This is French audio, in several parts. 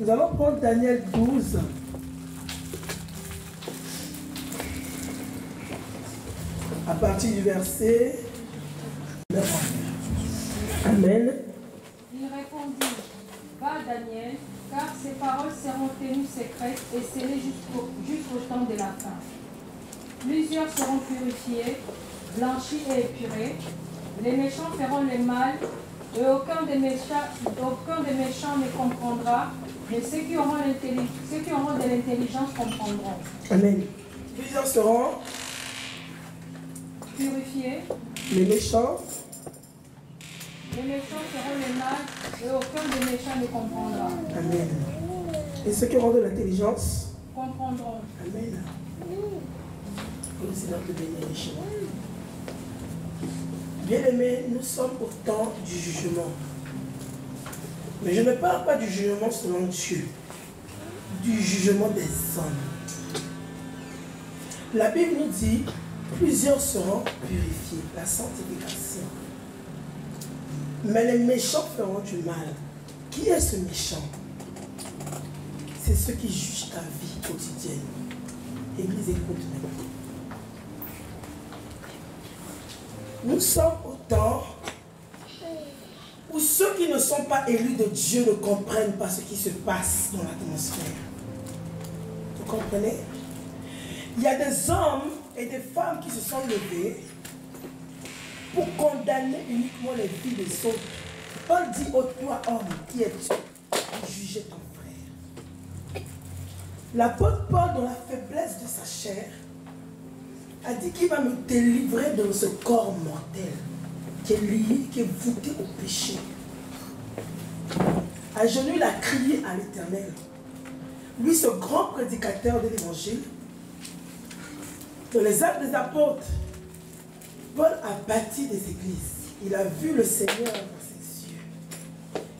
Nous allons prendre Daniel 12. À partir du verset 9. Amen. Il répondit, va Daniel, car ces paroles seront tenues secrètes et scellées jusqu'au temps de la fin. Plusieurs seront purifiés, blanchis et épurés. Les méchants feront le mal, et aucun des méchants ne comprendra, mais ceux qui auront de l'intelligence comprendront. Amen. Plusieurs seront purifiés. Les méchants feront le mal, et aucun des méchants ne comprendra. Amen. Et ceux qui auront de l'intelligence comprendront. Amen. Le Seigneur te bénisse. Bien-aimés, nous sommes au temps du jugement. Mais je ne parle pas du jugement selon Dieu, du jugement des hommes. La Bible nous dit, plusieurs seront purifiés, la sanctification. Mais les méchants feront du mal. Qui est ce méchant? C'est ceux qui jugent ta vie quotidienne. Église, écoute-moi. Nous sommes au temps où ceux qui ne sont pas élus de Dieu ne comprennent pas ce qui se passe dans l'atmosphère. Vous comprenez? Il y a des hommes et des femmes qui se sont levés pour condamner uniquement les vies des autres. Paul dit au toi homme, qui es-tu pour juger ton frère? L'apôtre Paul, dans la faiblesse de sa chair, a dit qu'il va me délivrer de ce corps mortel qui est lié, qui est voûté au péché. À genoux, il a crié à l'Éternel. Lui, ce grand prédicateur de l'Évangile, dans les Actes des Apôtres, Paul a bâti des églises. Il a vu le Seigneur dans ses yeux.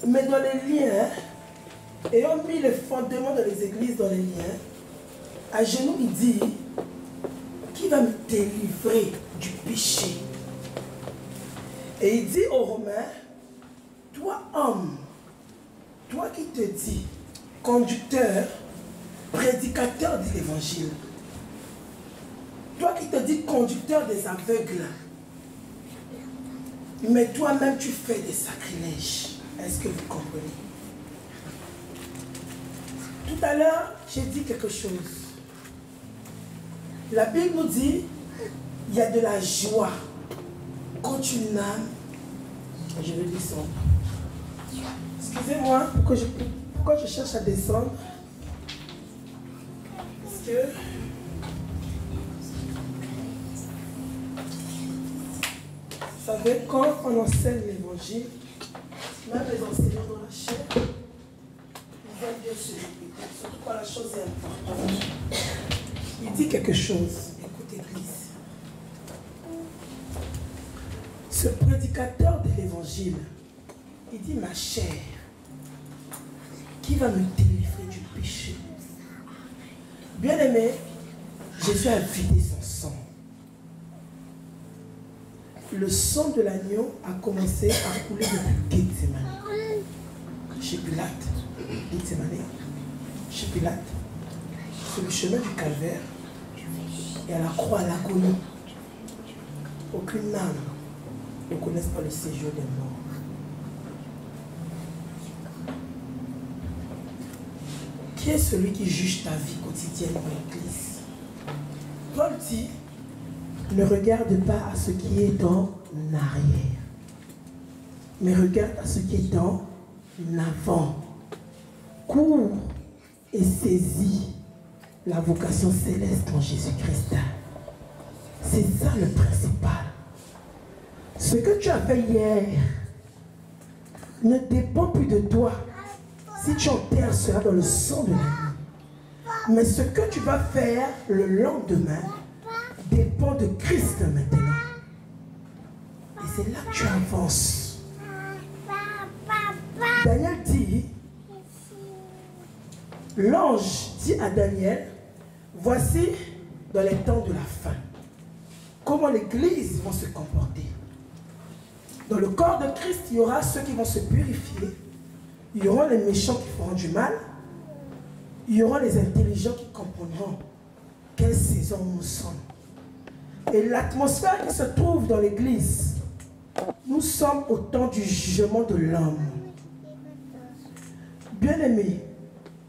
Mais dans les liens, ayant mis les fondements dans les églises, dans les liens, à genoux, il dit, qui va me délivrer du péché? Et il dit aux Romains, toi homme, toi qui te dis conducteur, prédicateur de l'Évangile, toi qui te dis conducteur des aveugles, mais toi-même tu fais des sacrilèges. Est-ce que vous comprenez? Tout à l'heure, j'ai dit quelque chose. La Bible nous dit, il y a de la joie quand une âme, je vais descendre. Excusez-moi, pourquoi je cherche à descendre? Parce que vous savez, quand on enseigne l'évangile, même les enseignants dans la chair, ils veulent bien se répéter, surtout quand la chose est importante. Il dit quelque chose, écoute Église. Ce prédicateur de l'évangile, il dit ma chair, qui va me délivrer du péché? Bien aimé, Jésus a vidé son sang. Le sang de l'agneau a commencé à couler depuis Gethsémani. Chez Pilate. Gethsémani. Chez Pilate. C'est le chemin du calvaire. Et à la croix, à l'agonie. Aucune âme ne connaisse pas le séjour des morts. Qui est celui qui juge ta vie quotidienne dans l'Église? Paul dit, ne regarde pas à ce qui est en arrière, mais regarde à ce qui est en avant. Cours et saisis la vocation céleste en Jésus-Christ. C'est ça le principal. Ce que tu as fait hier ne dépend plus de toi. Si tu enterres cela dans le sang de l'agneau. Mais ce que tu vas faire le lendemain dépend de Christ maintenant. Et c'est là que tu avances. Daniel dit, l'ange dit à Daniel, voici dans les temps de la fin, comment l'Église va se comporter. Dans le corps de Christ, il y aura ceux qui vont se purifier. Il y aura les méchants qui feront du mal. il y aura les intelligents qui comprendront quelle saison nous sommes. Et l'atmosphère qui se trouve dans l'église, nous sommes au temps du jugement de l'homme. Bien-aimé,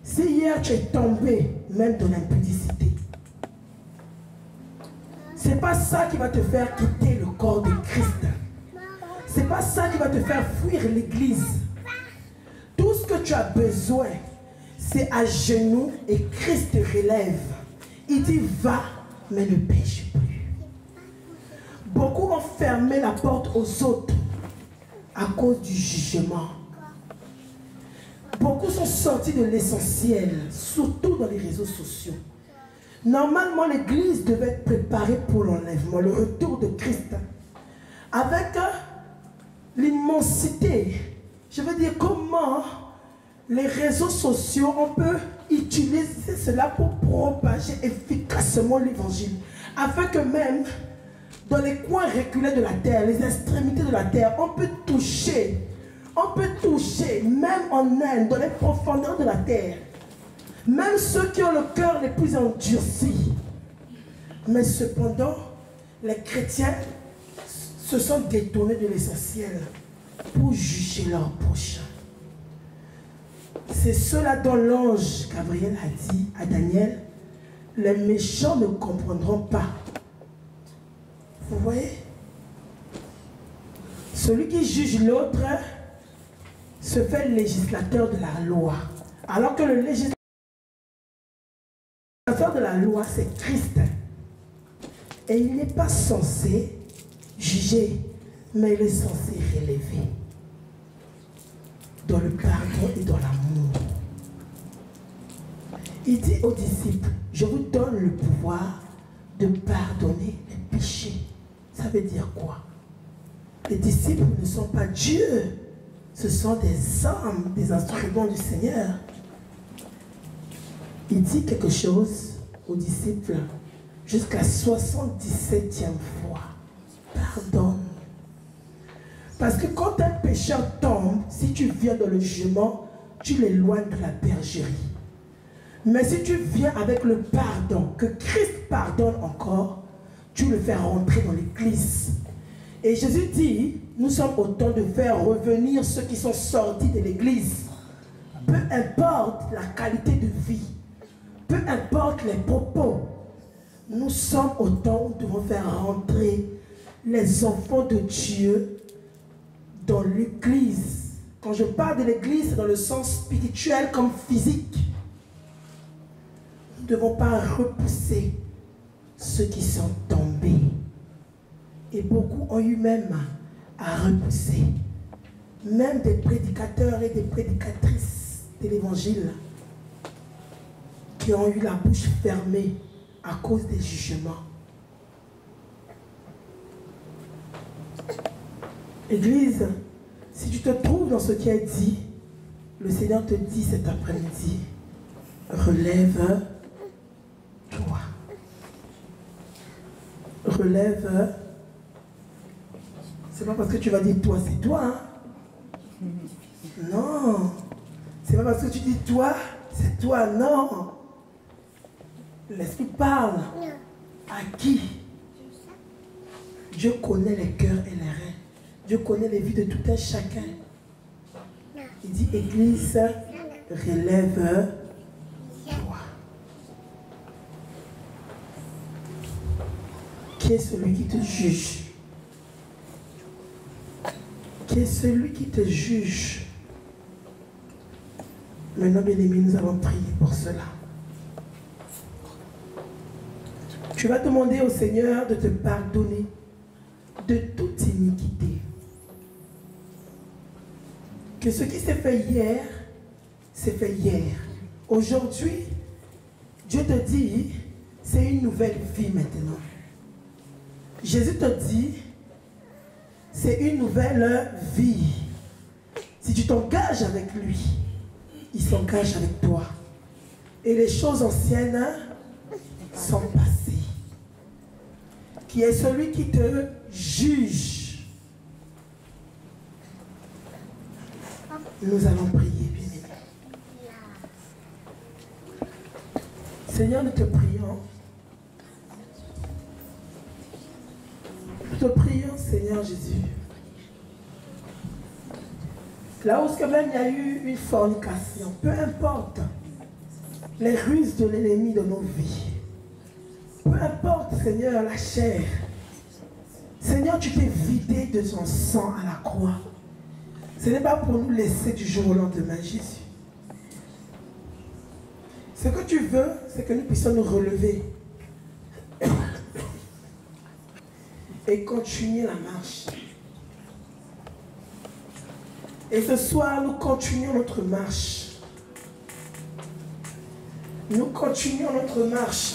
si hier tu es tombé même dans l'impudicité, ce n'est pas ça qui va te faire quitter le corps de Christ. Ce n'est pas ça qui va te faire fuir l'église. Tout ce que tu as besoin, c'est à genoux et Christ te relève. Il dit va, mais ne pêche plus. Beaucoup ont fermé la porte aux autres à cause du jugement. Beaucoup sont sortis de l'essentiel, surtout dans les réseaux sociaux. Normalement, l'église devait être préparée pour l'enlèvement, le retour de Christ. Avec l'immensité, je veux dire comment les réseaux sociaux, on peut utiliser cela pour propager efficacement l'évangile. Afin que même dans les coins reculés de la terre, les extrémités de la terre, on peut toucher, même en Inde, dans les profondeurs de la terre, même ceux qui ont le cœur les plus endurcis. Mais cependant, les chrétiens se sont détournés de l'essentiel pour juger leur prochain. C'est cela dont l'ange Gabriel a dit à Daniel, les méchants ne comprendront pas. Vous voyez? Celui qui juge l'autre se fait législateur de la loi. Alors que le législateur de la loi, c'est Christ. Et il n'est pas censé juger, mais il est censé relever. Dans le pardon et dans l'amour. Il dit aux disciples, je vous donne le pouvoir de pardonner les péchés. Ça veut dire quoi? Les disciples ne sont pas Dieu. Ce sont des hommes, des instruments du Seigneur. Il dit quelque chose aux disciples jusqu'à 77e fois. Pardonne. Parce que quand un pécheur tombe, si tu viens dans le jugement, tu l'éloignes de la bergerie. Mais si tu viens avec le pardon, que Christ pardonne encore, tu le fais rentrer dans l'église. Et Jésus dit, nous sommes au temps de faire revenir ceux qui sont sortis de l'église. Peu importe la qualité de vie, peu importe les propos, nous sommes au temps où nous devons faire rentrer les enfants de Dieu dans l'église. Quand je parle de l'église, c'est dans le sens spirituel comme physique. Nous ne devons pas repousser ceux qui sont tombés. Et beaucoup ont eu même à repousser. Même des prédicateurs et des prédicatrices de l'évangile qui ont eu la bouche fermée à cause des jugements. Église, si tu te trouves dans ce qui est dit, le Seigneur te dit cet après-midi, relève-toi. Relève. C'est pas parce que tu vas dire toi, c'est toi. Hein? Non. C'est pas parce que tu dis toi, c'est toi. Non. L'Esprit parle. À qui? Dieu connaît les cœurs et les reins. Dieu connaît les vies de tout un chacun. Il dit, Église, relève-toi. Qui est celui qui te juge? Qui est celui qui te juge? Maintenant, bien-aimés, nous allons prier pour cela. Tu vas demander au Seigneur de te pardonner de toute iniquité. Que ce qui s'est fait hier, s'est fait hier. Aujourd'hui, Dieu te dit, c'est une nouvelle vie maintenant. Jésus te dit, c'est une nouvelle vie. Si tu t'engages avec lui, il s'engage avec toi. Et les choses anciennes sont passées. Qui est celui qui te juge. Nous allons prier, bien-aimés. Seigneur, nous te prions. Nous te prions, Seigneur Jésus. Là où quand même il y a eu une fornication, peu importe les ruses de l'ennemi de nos vies, peu importe, Seigneur, la chair. Seigneur, tu t'es vidé de ton sang à la croix. Ce n'est pas pour nous laisser du jour au lendemain, Jésus. Ce que tu veux, c'est que nous puissions nous relever et continuer la marche. Et ce soir, nous continuons notre marche. Nous continuons notre marche.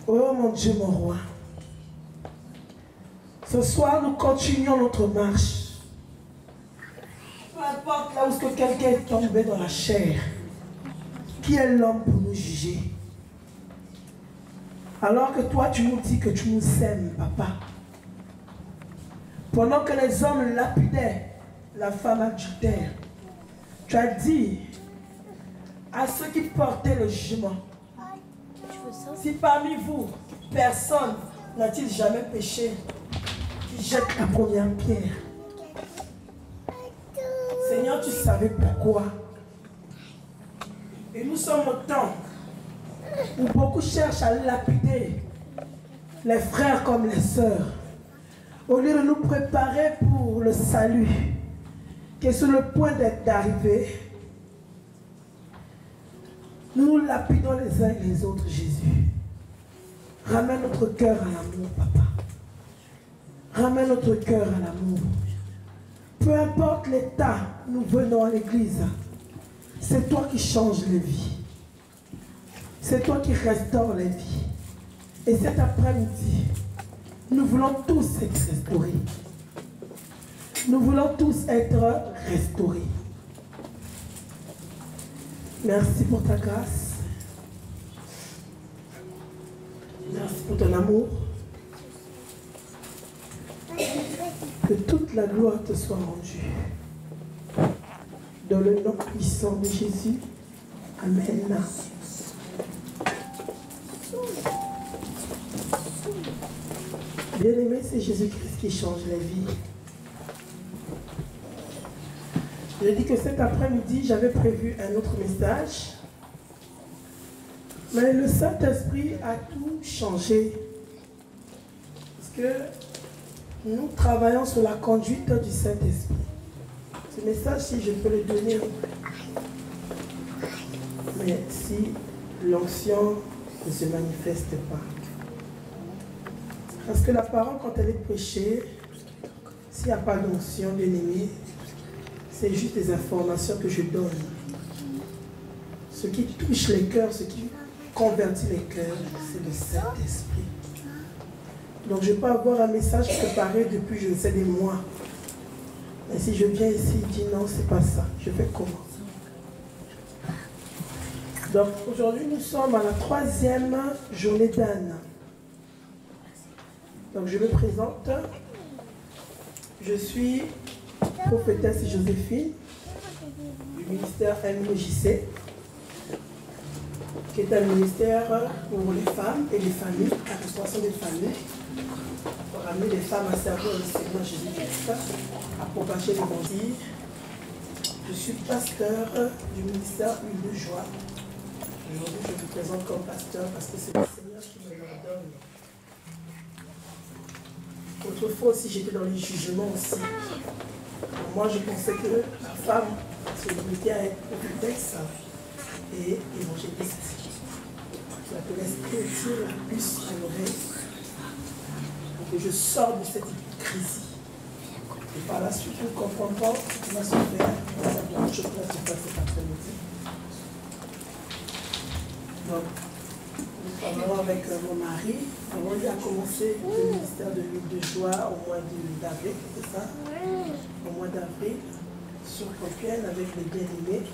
Oh mon Dieu, mon roi. Ce soir, nous continuons notre marche. Peu importe là où quelqu'un est tombé dans la chair. Qui est l'homme pour nous juger? Alors que toi, tu nous dis que tu nous aimes, papa. Pendant que les hommes lapidaient la femme adultère, tu as dit à ceux qui portaient le jugement, si parmi vous, personne n'a-t-il jamais péché, qui jette la première pierre. Seigneur, tu savais pourquoi. Et nous sommes au temps où beaucoup cherchent à lapider les frères comme les sœurs. Au lieu de nous préparer pour le salut, qui est sur le point d'arriver, nous lapidons les uns et les autres, Jésus. Ramène notre cœur à l'amour, papa. Ramène notre cœur à l'amour. Peu importe l'état, nous venons à l'église. C'est toi qui changes les vies. C'est toi qui restaures les vies. Et cet après-midi, nous voulons tous être restaurés. Nous voulons tous être restaurés. Merci pour ta grâce. Merci pour ton amour. Que toute la gloire te soit rendue. Dans le nom puissant de Jésus. Amen. Bien-aimé, c'est Jésus-Christ qui change la vie. Je dis que cet après-midi, j'avais prévu un autre message. Mais le Saint-Esprit a tout changé. Parce que nous travaillons sur la conduite du Saint-Esprit. Ce message, si je peux le donner, mais si l'onction ne se manifeste pas. Parce que la parole, quand elle est prêchée, s'il n'y a pas d'onction, bien-aimé, c'est juste des informations que je donne. Ce qui touche les cœurs, ce qui convertit les cœurs, c'est le Saint-Esprit. Donc je peux avoir un message préparé depuis je ne sais des mois. Mais si je viens ici et dis non, c'est pas ça, je fais comment? Donc aujourd'hui, nous sommes à la 3e journée d'Anne. Donc je me présente. Je suis prophétesse Joséphine du ministère MJC, qui est un ministère pour les femmes et les familles, la restauration des familles, pour amener les femmes à servir le Seigneur Jésus-Christ, à propager l'évangile. Je suis pasteur du ministère Huile de Joie. Aujourd'hui, je me présente comme pasteur parce que c'est le Seigneur qui me l'ordonne. Autrefois aussi, j'étais dans les jugements aussi. Moi, je pensais que la femme se limitait à être prophétesse et évangéliste. Que l'esprit de Dieu la puisse honorer pour que je sorte de cette hypocrisie. Et par la suite, nous comprendrons ce qui va se faire dans la grande chose qui va se faire cet après-midi. Donc, nous parlerons avec mon mari. Alors, il a commencé le ministère de l'huile de joie au mois d'avril, c'est ça? Au mois d'avril, sur Compiègne avec les bien-aimés.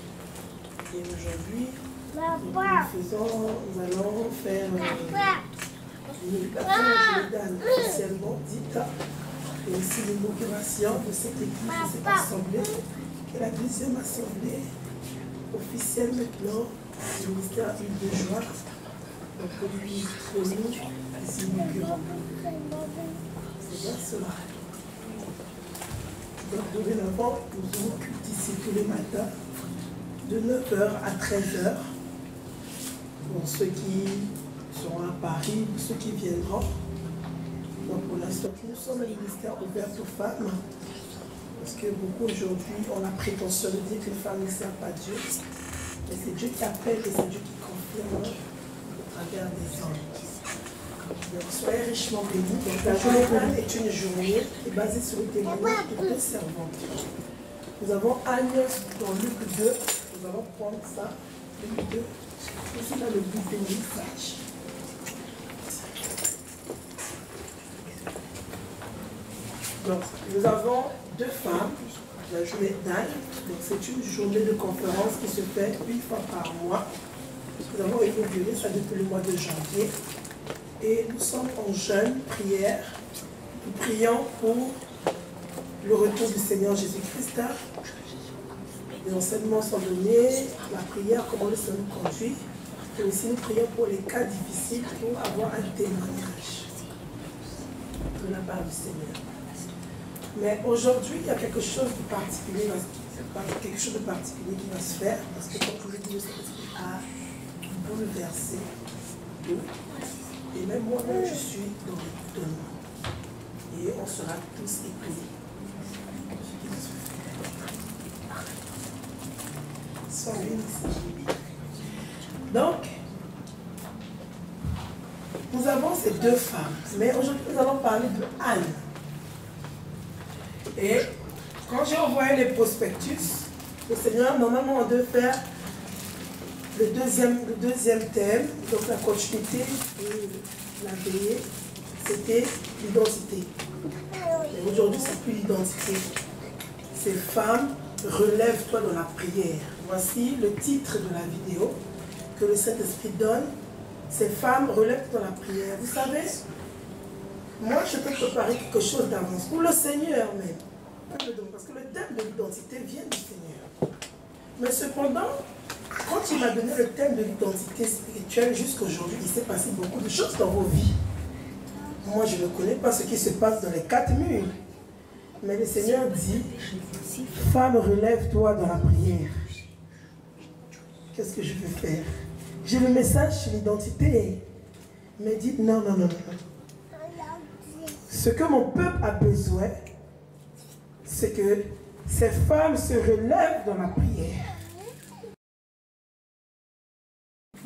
Et aujourd'hui, nous allons faire une éducation officiellement dite et aussi l'inauguration de cette église, de cette assemblée, qui est la 2e assemblée officiel maintenant du ministère Huile de Joie. Donc, depuis nous, les inaugurants. C'est bien cela. Donc, dorénavant, nous avons culte ici tous les matins, de 9h à 13h. Pour ceux qui sont à Paris, ou ceux qui viendront. Donc, pour l'instant, nous sommes un ministère ouvert aux femmes. Parce que beaucoup aujourd'hui ont la prétention de dire qu'une femme ne sert pas Dieu. Mais c'est Dieu qui appelle et c'est Dieu qui confirme au travers des hommes. Donc, soyez richement bénis. Donc, la journée est une journée qui est basée sur le témoignage de 2 servantes. Nous avons Agnès dans Luc 2. Nous allons prendre ça, Luc 2. Ici, dans le bout de message. Donc, nous avons 2 femmes, la journée d'Anne. Donc, c'est une journée de conférence qui se fait 1 fois par mois. Nous avons inauguré ça depuis le mois de janvier. Et nous sommes en jeûne, prière. Nous prions pour le retour du Seigneur Jésus-Christ. Les enseignements sont donnés, la prière, comment le Seigneur nous conduit. Et aussi, nous prions pour les cas difficiles pour avoir un témoignage de la part du Seigneur. Mais aujourd'hui, il y a quelque chose de particulier, qui va se faire, parce que comme je vous l'ai dit, le Saint-Esprit a bouleversé tout. Et même moi-même, je suis dans l'étonnement. Et on sera tous étonnés. Donc, nous avons ces 2 femmes. Mais aujourd'hui, nous allons parler de Anne. Et quand j'ai envoyé les prospectus, le Seigneur, normalement, on devait faire le deuxième thème, donc la continuité de la veillée, c'était l'identité. Et aujourd'hui, c'est plus l'identité. C'est femmes, relève-toi dans la prière. Voici le titre de la vidéo que le Saint-Esprit donne. Ces femmes, relève-toi dans la prière. Vous savez, moi, je peux préparer quelque chose d'avance, pour le Seigneur même. Parce que le thème de l'identité vient du Seigneur. Mais cependant, quand il m'a donné le thème de l'identité spirituelle, jusqu'aujourd'hui, il s'est passé beaucoup de choses dans vos vies. Moi, je ne connais pas ce qui se passe dans les 4 murs. Mais le Seigneur dit, femme, relève-toi dans la prière. Qu'est-ce que je veux faire? J'ai le message sur l'identité. Mais dites, non. Ce que mon peuple a besoin, c'est que ces femmes se relèvent dans la prière.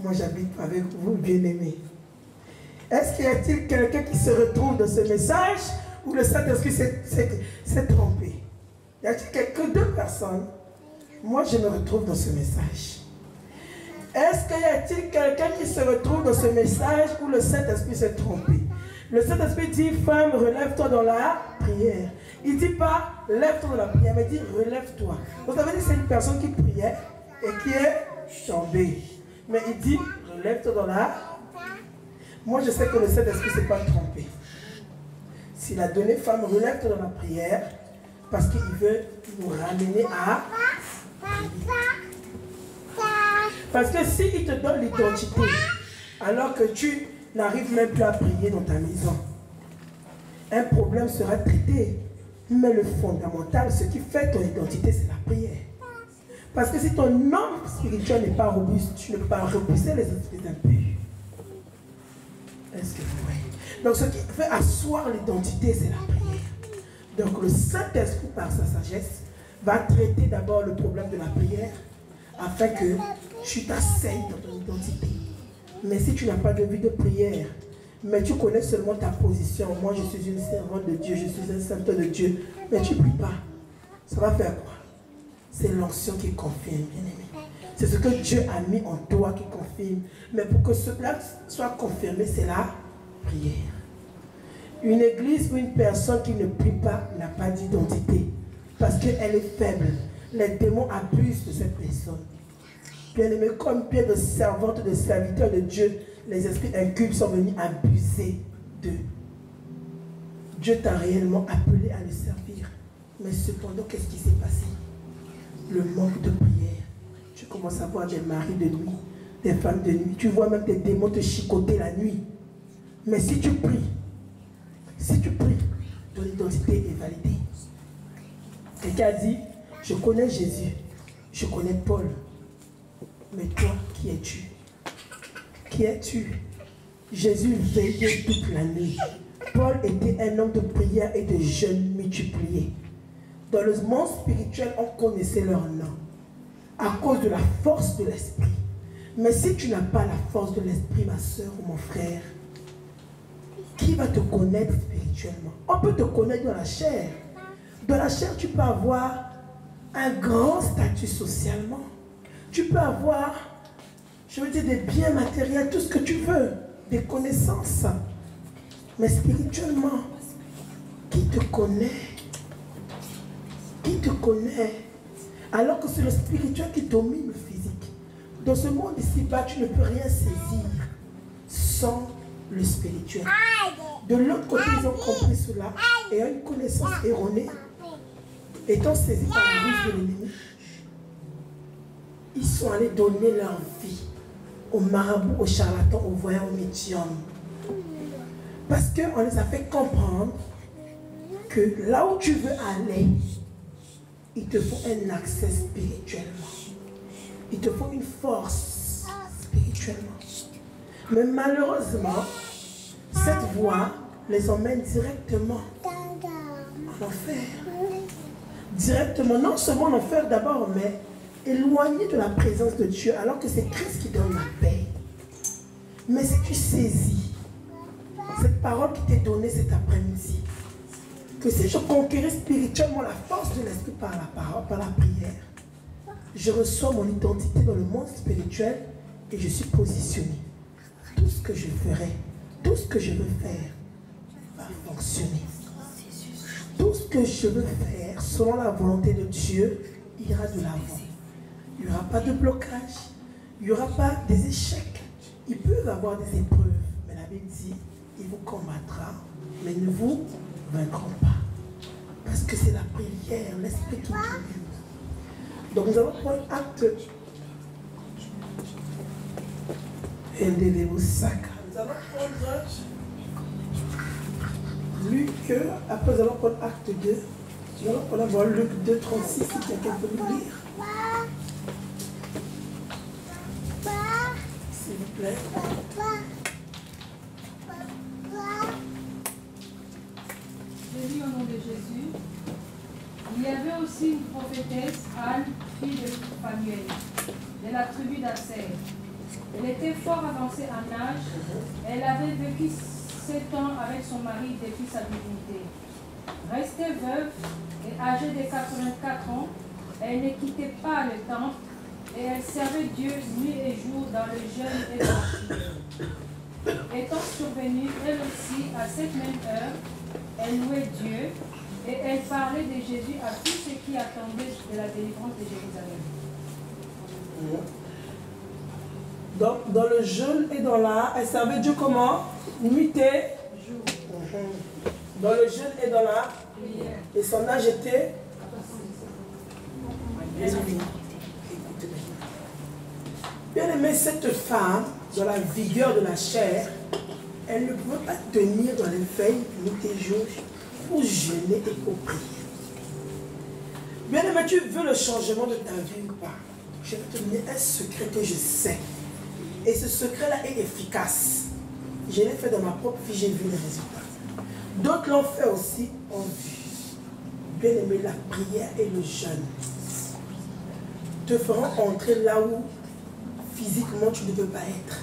Moi, j'habite avec vous, bien-aimés. Est-ce qu'il y a-t-il quelqu'un qui se retrouve dans ce message ou le Saint-Esprit s'est trompé? Y a-t-il que 2 personnes? Moi, je me retrouve dans ce message. Est-ce qu'il y a-t-il quelqu'un qui se retrouve dans ce message où le Saint-Esprit s'est trompé? Le Saint-Esprit dit, femme, relève-toi dans la prière. Il ne dit pas, lève-toi dans la prière, mais il dit, relève-toi. Vous avez dit, c'est une personne qui priait et qui est tombée. Mais il dit, relève-toi dans la... Moi, je sais que le Saint-Esprit ne s'est pas trompé. S'il a donné, femme, relève-toi dans la prière, parce qu'il veut nous ramener à... Parce que s'il te donne l'identité, alors que tu n'arrives même plus à prier dans ta maison, un problème sera traité. Mais le fondamental, ce qui fait ton identité, c'est la prière. Parce que si ton homme spirituel n'est pas robuste, tu ne peux pas repousser les esprits impurs. Est-ce que vous voyez? Donc ce qui fait asseoir l'identité, c'est la prière. Donc le Saint-Esprit, par sa sagesse, va traiter d'abord le problème de la prière, afin que tu t'asseyes dans ton identité. Mais si tu n'as pas de vie de prière, mais tu connais seulement ta position, moi je suis une servante de Dieu, je suis un serviteur de Dieu, mais tu ne pries pas, ça va faire quoi? C'est l'onction qui confirme, bien-aimé. C'est ce que Dieu a mis en toi qui confirme. Mais pour que cela soit confirmé, c'est la prière. Une église ou une personne qui ne prie pas n'a pas d'identité, parce qu'elle est faible. Les démons abusent de cette personne. Bien-aimé, comme bien de servante, de serviteur de Dieu, les esprits incultes sont venus abuser d'eux. Dieu t'a réellement appelé à le servir. Mais cependant, qu'est-ce qui s'est passé? Le manque de prière. Tu commences à voir des maris de nuit, des femmes de nuit. Tu vois même des démons te chicoter la nuit. Mais si tu pries, ton identité est validée. Quelqu'un a dit, je connais Jésus, je connais Paul. Mais toi, qui es-tu? Qui es-tu? Jésus veillait toute la nuit. Paul était un homme de prière et de jeûne multiplié. Dans le monde spirituel, on connaissait leur nom à cause de la force de l'esprit. Mais si tu n'as pas la force de l'esprit, ma soeur ou mon frère, qui va te connaître spirituellement? On peut te connaître dans la chair. Dans la chair, tu peux avoir un grand statut socialement. Tu peux avoir, je veux dire, des biens matériels, tout ce que tu veux, des connaissances. Mais spirituellement, qui te connaît? Qui te connaît? Alors que c'est le spirituel qui domine le physique. Dans ce monde ici-bas, tu ne peux rien saisir sans le spirituel. De l'autre côté, ils ont compris cela et ont une connaissance erronée. Étant saisis par la ruse de l'ennemi, ils sont allés donner leur vie aux marabouts, aux charlatans, aux voyants, aux médiums. Parce qu'on les a fait comprendre que là où tu veux aller, il te faut un accès spirituellement. Il te faut une force spirituellement. Mais malheureusement, cette voie les emmène directement en enfer. Directement, non seulement en enfer d'abord, mais éloigné de la présence de Dieu, alors que c'est Christ qui donne la paix. Mais si tu saisis cette parole qui t'est donnée cet après-midi, que si je conquéris spirituellement la force de l'esprit par la parole, par la prière, je reçois mon identité dans le monde spirituel et je suis positionné. Tout ce que je ferai, tout ce que je veux faire va fonctionner. Tout ce que je veux faire selon la volonté de Dieu ira de l'avant. Il n'y aura pas de blocage, il n'y aura pas des échecs. Il peut y avoir des épreuves, mais la Bible dit, il vous combattra, mais ne vous vaincront pas. Parce que c'est la prière, l'esprit qui domine. Donc nous allons prendre acte. Nous allons prendre Luc, après nous allons prendre acte 2. Nous allons prendre Luc 2, 36, si quelqu'un peut nous lire. S'il vous plaît. Je lis au nom de Jésus. Il y avait aussi une prophétesse, Anne, fille de Phanuel, de la tribu d'Aser. Elle était fort avancée en âge. Elle avait vécu 7 ans avec son mari depuis sa divinité. Restée veuve et âgée de 84 ans, elle ne quittait pas le temple et elle servait Dieu nuit et jour dans le jeûne et dans la prière. Étant survenue, elle aussi, à cette même heure, elle louait Dieu et elle parlait de Jésus à tous ceux qui attendaient de la délivrance de Jérusalem. Donc, dans le jeûne et dans la... Elle servait Dieu comment? Nuit et jour. Dans le jeûne et dans la prière. Et son âge était... Bien aimé, cette femme, dans la vigueur de la chair, elle ne pouvait pas tenir dans les veilles nuit et jour pour jeûner et pour prier. Bien aimé, tu veux le changement de ta vie ou pas? Je vais te donner un secret que je sais. Et ce secret-là est efficace. Je l'ai fait dans ma propre vie, j'ai vu les résultats. D'autres l'ont fait aussi, ont vu. Bien aimé, la prière et le jeûne te feront entrer là où physiquement tu ne veux pas être.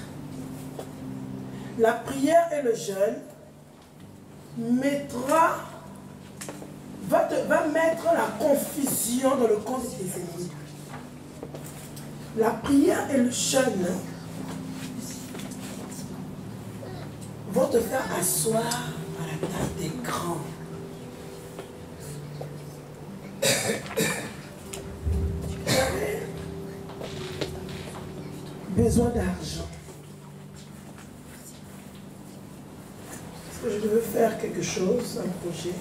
La prière et le jeûne va mettre la confusion dans le compte des ennemis. La prière et le jeûne vont te faire asseoir à la table des grands. Tu avais besoin d'argent. Est-ce que je devais faire quelque chose, un projet?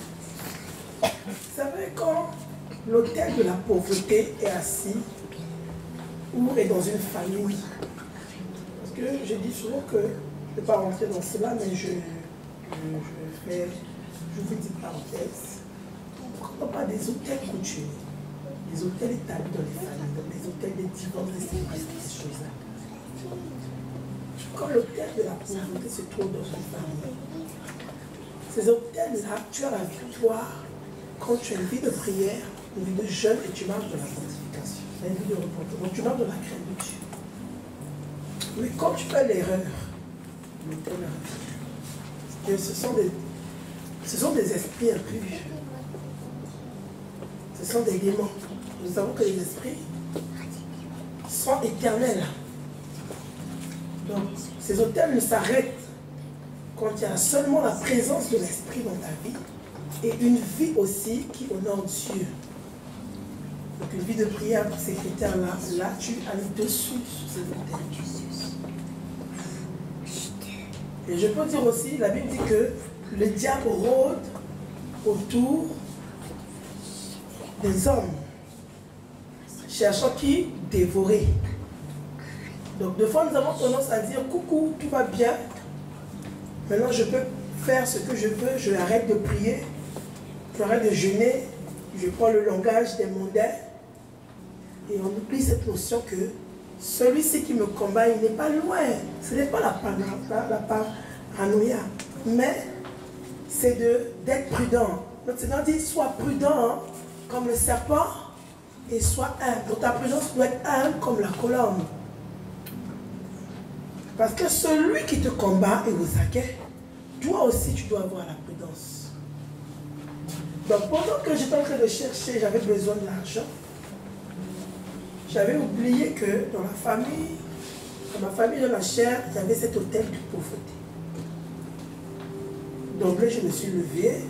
Vous savez, quand l'autel de la pauvreté est assis, ou est dans une famille. Parce que je dis souvent que, je ne vais pas rentrer dans cela, mais je vous fais une petite parenthèse. Quand on parle des hôtels coutumiers, les hôtels établis dans les familles, donc les hôtels des divorces, des célébresses, ces choses-là. Quand l'hôtel de la pauvreté se trouve dans une famille, ces hôtels-là, tu as la victoire quand tu as une vie de prière, une vie de jeûne et tu marches dans la sanctification, une vie de repentance. Donc tu marches dans la crainte de Dieu. Mais quand tu fais l'erreur, l'hôtel arrive. Ce sont des esprits impurs. Ce sont des démons. Nous savons que les esprits sont éternels. Donc, ces hôtels ne s'arrêtent quand il y a seulement la présence de l'esprit dans ta vie et une vie aussi qui honore Dieu. Donc, une vie de prière pour ces critères-là, là, tu as le dessus sur ces hôtels. Et je peux dire aussi, la Bible dit que le diable rôde autour des hommes, cherchant qui dévorer. Donc, des fois, nous avons tendance à dire, coucou, tout va bien. Maintenant, je peux faire ce que je veux, je arrête de prier, je arrête de jeûner, je prends le langage des mondains. Et on oublie cette notion que celui-ci qui me combat, il n'est pas loin. Ce n'est pas la paranoïa, mais c'est d'être prudent. Donc, c'est dit, sois prudent comme le serpent et sois humble. Donc, ta prudence doit être humble comme la colombe. Parce que celui qui te combat est aux aguets, toi aussi tu dois avoir la prudence. Donc pendant que j'étais en train de chercher, j'avais besoin de l'argent. J'avais oublié que dans la famille, dans ma famille de la chair, il y avait cet hôtel de pauvreté. Donc là, je me suis levée.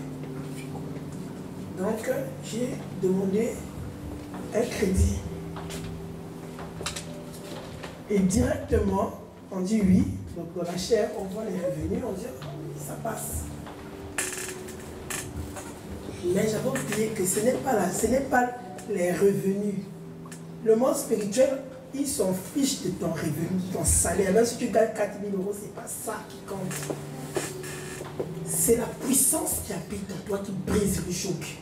Donc j'ai demandé un crédit. Et directement, on dit oui, donc dans la chair, on voit les revenus, on dit ça passe. Mais j'avais oublié que ce n'est pas les revenus. Le monde spirituel, ils s'en fichent de ton revenu, de ton salaire. Même si tu gagnes 4 000 euros, ce n'est pas ça qui compte. C'est la puissance qui habite en toi qui brise le choc.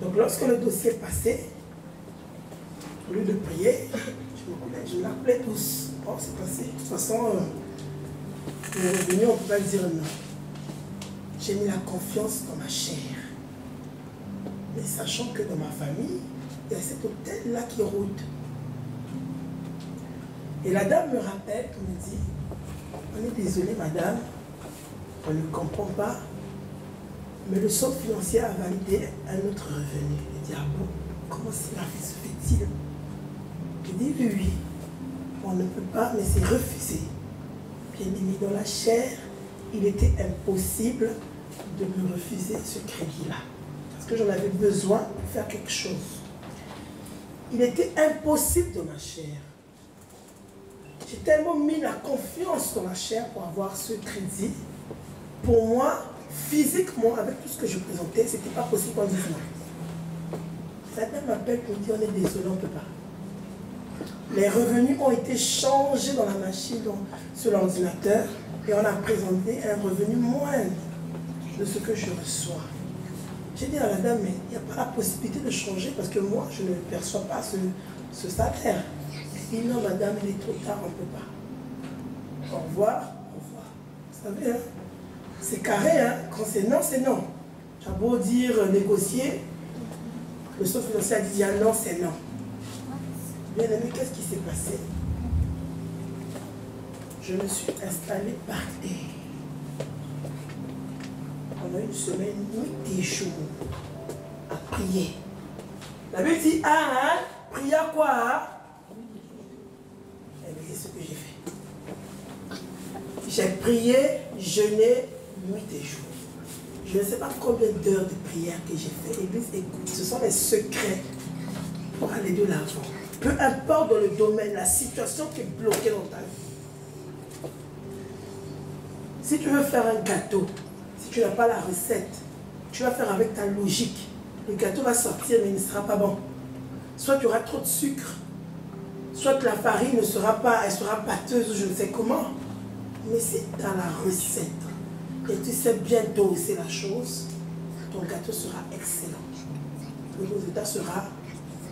Donc lorsque le dossier est passé, au lieu de prier, je l'appelais tous. Oh, c'est passé. De toute façon, les revenus, on ne peut pas dire non. J'ai mis la confiance dans ma chair. Mais sachant que dans ma famille, il y a cet hôtel-là qui rôde. Et la dame me rappelle, elle me dit, on est désolé madame, on ne comprend pas, mais le centre financier a validé un autre revenu. Je dis, ah bon, comment cela se fait-il? Je dis oui, oui, on ne peut pas, mais c'est refusé. Bien aimé, dans la chair, il était impossible de me refuser ce crédit-là. Parce que j'en avais besoin pour faire quelque chose. Il était impossible dans ma chair. J'ai tellement mis la confiance dans la chair pour avoir ce crédit. Pour moi, physiquement, avec tout ce que je présentais, ce n'était pas possible en 10 mois. Ça même m'appelle pour dire, on est désolé, on ne peut pas. Les revenus ont été changés dans la machine, sur l'ordinateur, et on a présenté un revenu moindre de ce que je reçois. J'ai dit à la dame, mais il n'y a pas la possibilité de changer parce que moi, je ne perçois pas ce salaire. Elle dit, non, madame, il est trop tard, on ne peut pas. Au revoir, au revoir. Vous savez, hein, c'est carré, hein, quand c'est non, c'est non. Tu as beau dire négocier, le centre financier a dit ah, non, c'est non. Bien aimé, qu'est-ce qui s'est passé? Je me suis installée par terre. Pendant une semaine, nuit et jour, à prier. La Bible dit, ah, hein, prier à quoi, hein? Eh bien, c'est ce que j'ai fait. J'ai prié, jeûné, nuit et jour. Je ne sais pas combien d'heures de prière que j'ai fait. Église, écoute, ce sont les secrets pour aller de l'avant. Peu importe dans le domaine, la situation qui est bloquée dans ta vie. Si tu veux faire un gâteau, si tu n'as pas la recette, tu vas faire avec ta logique. Le gâteau va sortir, mais il ne sera pas bon. soit tu auras trop de sucre, soit la farine ne sera pas, elle sera pâteuse ou je ne sais comment. Mais si tu as la recette et tu sais bien doser la chose, ton gâteau sera excellent. Le résultat sera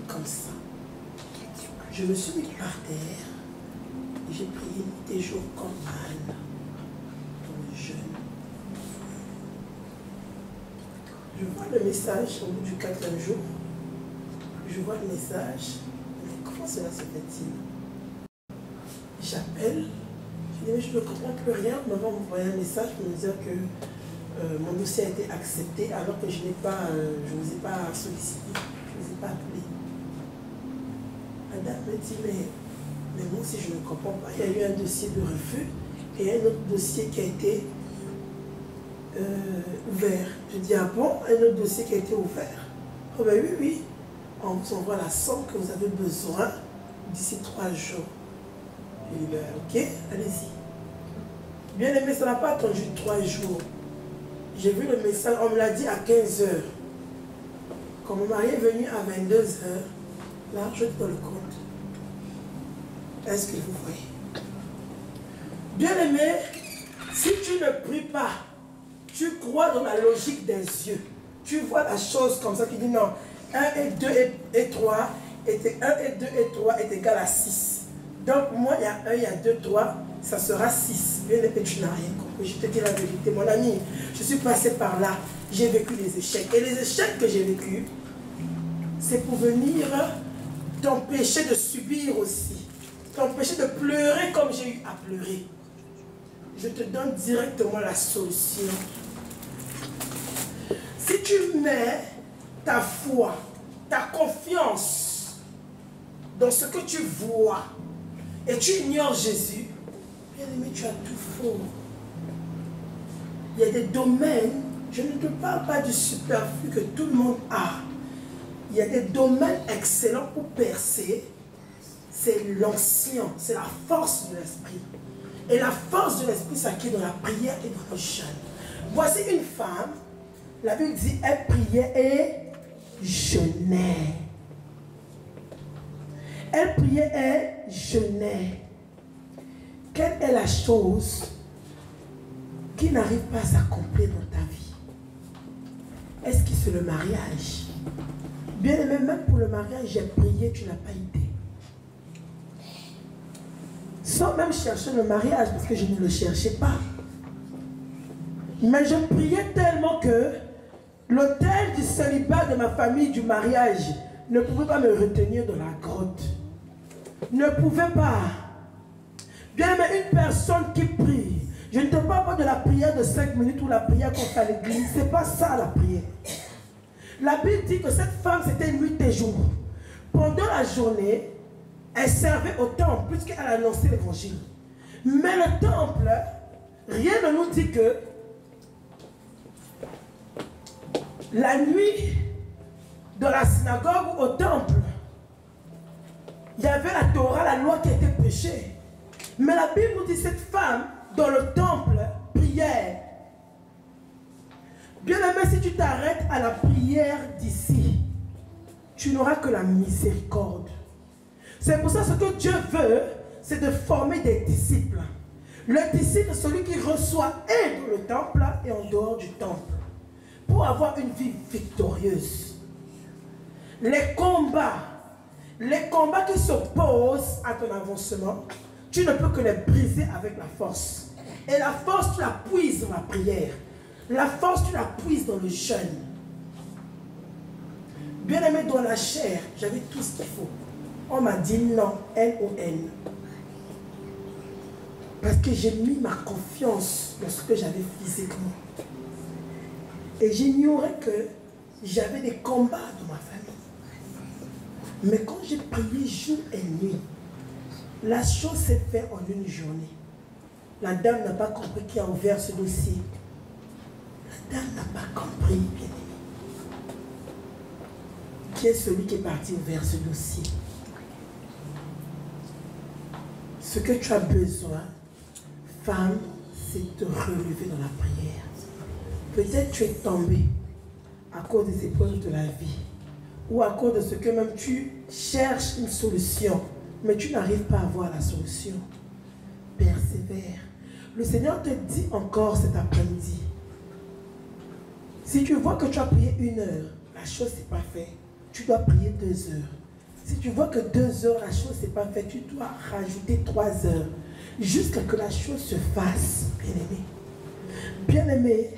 comme ça. Je me suis mis par terre et j'ai prié des jours comme Anne dans le jeûne. Je vois le message au bout du 4e jour. Je vois le message. Mais comment cela se fait-il? J'appelle. Je dis, mais je ne comprends plus rien. On m'avait envoyé un message pour me dire que mon dossier a été accepté alors que je n'ai pas, je ne vous ai pas sollicité. Je ne vous ai pas appelé. Madame me dit, mais moi aussi je ne comprends pas. Il y a eu un dossier de refus et un autre dossier qui a été ouvert. Je dis, ah bon, un autre dossier qui a été ouvert. Oh ben oui, oui. On vous envoie la somme que vous avez besoin d'ici 3 jours. Je dis, ben ok, allez-y. Bien aimé, ça n'a pas attendu 3 jours. J'ai vu le message, on me l'a dit à 15 h. Quand mon mari est venu à 22 h, là, je te donne le compte. Est-ce que vous voyez? Bien aimé, si tu ne pries pas, tu crois dans la logique des yeux. Tu vois la chose comme ça, tu dis non, 1 et 2 et 3, 1 et 2 et 3 est égal à 6. Donc moi, il y a 1, il y a 2, 3, ça sera 6. Bien aimé, tu n'as rien compris. Je te dis la vérité, mon ami. Je suis passé par là. J'ai vécu des échecs. Et les échecs que j'ai vécus, c'est pour venir t'empêcher de subir aussi. T'empêcher de pleurer comme j'ai eu à pleurer. Je te donne directement la solution. Si tu mets ta foi, ta confiance dans ce que tu vois et tu ignores Jésus, bien aimé, tu as tout faux. Il y a des domaines, je ne te parle pas du superflu que tout le monde a. Il y a des domaines excellents pour percer. C'est l'ancien, c'est la force de l'esprit. Et la force de l'esprit s'acquiert dans la prière et dans le jeûne. Voici une femme, la Bible dit, elle priait et jeûnait. Elle priait et jeûnait. Quelle est la chose qui n'arrive pas à s'accomplir dans ta vie? Est-ce que c'est le mariage? Bien aimé, même pour le mariage, j'ai prié, tu n'as pas été. Sans même chercher le mariage, parce que je ne le cherchais pas. Mais je priais tellement que l'autel du célibat de ma famille, du mariage, ne pouvait pas me retenir dans la grotte. Ne pouvait pas. Bien aimé, une personne qui prie, je ne te parle pas de la prière de 5 minutes ou la prière qu'on fait à l'église. Ce n'est pas ça la prière. La Bible dit que cette femme, c'était nuit et jour. Pendant la journée, elle servait au temple, puisqu'elle annonçait l'évangile. Mais le temple, rien ne nous dit que la nuit, dans la synagogue ou au temple, il y avait la Torah, la loi qui était prêchée. Mais la Bible nous dit que cette femme, dans le temple, priait. Bien aimé, si tu t'arrêtes à la prière d'ici, tu n'auras que la miséricorde. C'est pour ça que ce que Dieu veut, c'est de former des disciples. Le disciple, celui qui reçoit et dans le temple et en dehors du temple, pour avoir une vie victorieuse. Les combats qui s'opposent à ton avancement, tu ne peux que les briser avec la force. Et la force, tu la puises dans la prière. La force, tu la puises dans le jeûne. Bien aimé, dans la chair, j'avais tout ce qu'il faut. On m'a dit non, N-O-N. Parce que j'ai mis ma confiance dans ce que j'avais physiquement. Et j'ignorais que j'avais des combats dans ma famille. Mais quand j'ai prié jour et nuit, la chose s'est faite en une journée. La dame n'a pas compris qui a ouvert ce dossier. La dame n'a pas compris, bien aimé. Qui est celui qui est parti ouvrir ce dossier? Ce que tu as besoin, femme, c'est de te relever dans la prière. Peut-être tu es tombé à cause des épreuves de la vie. ou à cause de ce que même tu cherches une solution, mais tu n'arrives pas à voir la solution. Persévère. Le Seigneur te dit encore cet après-midi, si tu vois que tu as prié 1 heure, la chose n'est pas faite, tu dois prier 2 heures. Si tu vois que 2 heures, la chose n'est pas faite, tu dois rajouter 3 heures, jusqu'à ce que la chose se fasse, bien-aimé. Bien-aimé,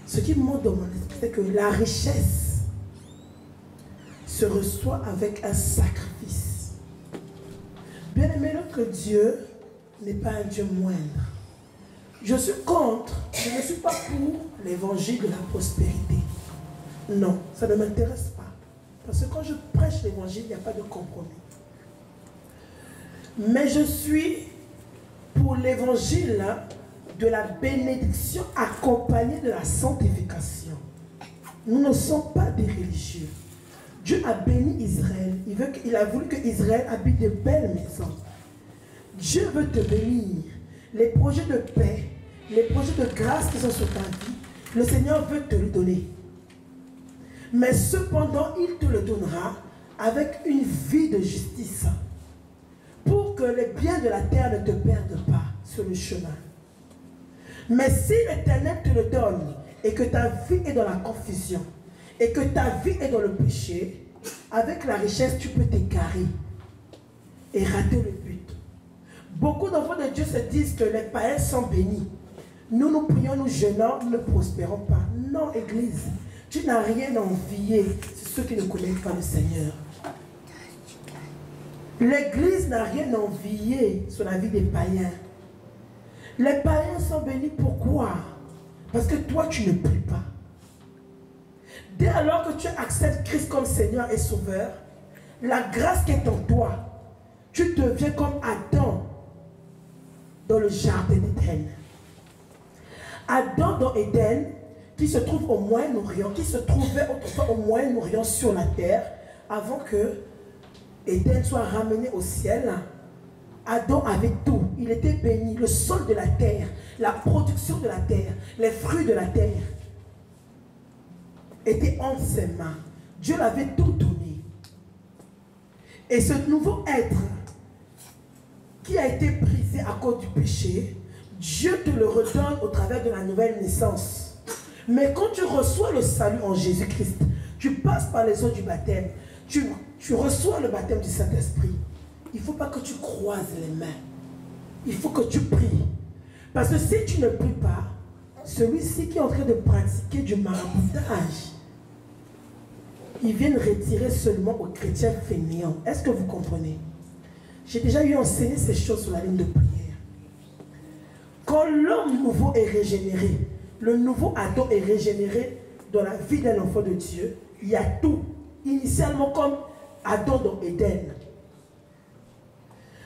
ce qui monte dans mon esprit, c'est que la richesse se reçoit avec un sacrifice. Bien-aimé, notre Dieu n'est pas un Dieu moindre. Je suis contre, je ne suis pas pour l'évangile de la prospérité. Non, ça ne m'intéresse pas. Parce que quand je prêche l'évangile, il n'y a pas de compromis. Mais je suis pour l'évangile de la bénédiction accompagnée de la sanctification. Nous ne sommes pas des religieux. Dieu a béni Israël. Il a voulu que Israël habite de belles maisons. Dieu veut te bénir. Les projets de paix, les projets de grâce qui sont sur ta vie, le Seigneur veut te le donner. Mais cependant, il te le donnera avec une vie de justice pour que les biens de la terre ne te perdent pas sur le chemin. Mais si l'Éternel te le donne et que ta vie est dans la confusion et que ta vie est dans le péché, avec la richesse, tu peux t'égarer et rater le but. Beaucoup d'enfants de Dieu se disent que les païens sont bénis. Nous, nous prions, nous jeûnons, nous ne prospérons pas. Non, Église, tu n'as rien à envier sur ceux qui ne connaissent pas le Seigneur. L'Église n'a rien à envier sur la vie des païens. Les païens sont bénis, pourquoi? Parce que toi, tu ne pries pas. Dès alors que tu acceptes Christ comme Seigneur et Sauveur, la grâce qui est en toi, tu deviens comme Adam dans le jardin d'Éden. Adam dans Éden, qui se trouve au Moyen-Orient, qui se trouvait autrefois au Moyen-Orient sur la terre, avant que Éden soit ramené au ciel, Adam avait tout. Il était béni. Le sol de la terre, la production de la terre, les fruits de la terre étaient entre ses mains. Dieu l'avait tout donné. Et ce nouveau être qui a été brisé à cause du péché, Dieu te le redonne au travers de la nouvelle naissance. Mais quand tu reçois le salut en Jésus-Christ, tu passes par les eaux du baptême, tu reçois le baptême du Saint-Esprit. Il ne faut pas que tu croises les mains. Il faut que tu pries. Parce que si tu ne pries pas, celui-ci qui est en train de pratiquer du maraboutage, ils viennent retirer seulement aux chrétiens fainéants. Est-ce que vous comprenez? J'ai déjà eu enseigné ces choses sur la ligne de prière. Quand l'homme nouveau est régénéré, le nouveau Adam est régénéré dans la vie d'un enfant de Dieu, il y a tout. Initialement comme Adam dans Éden.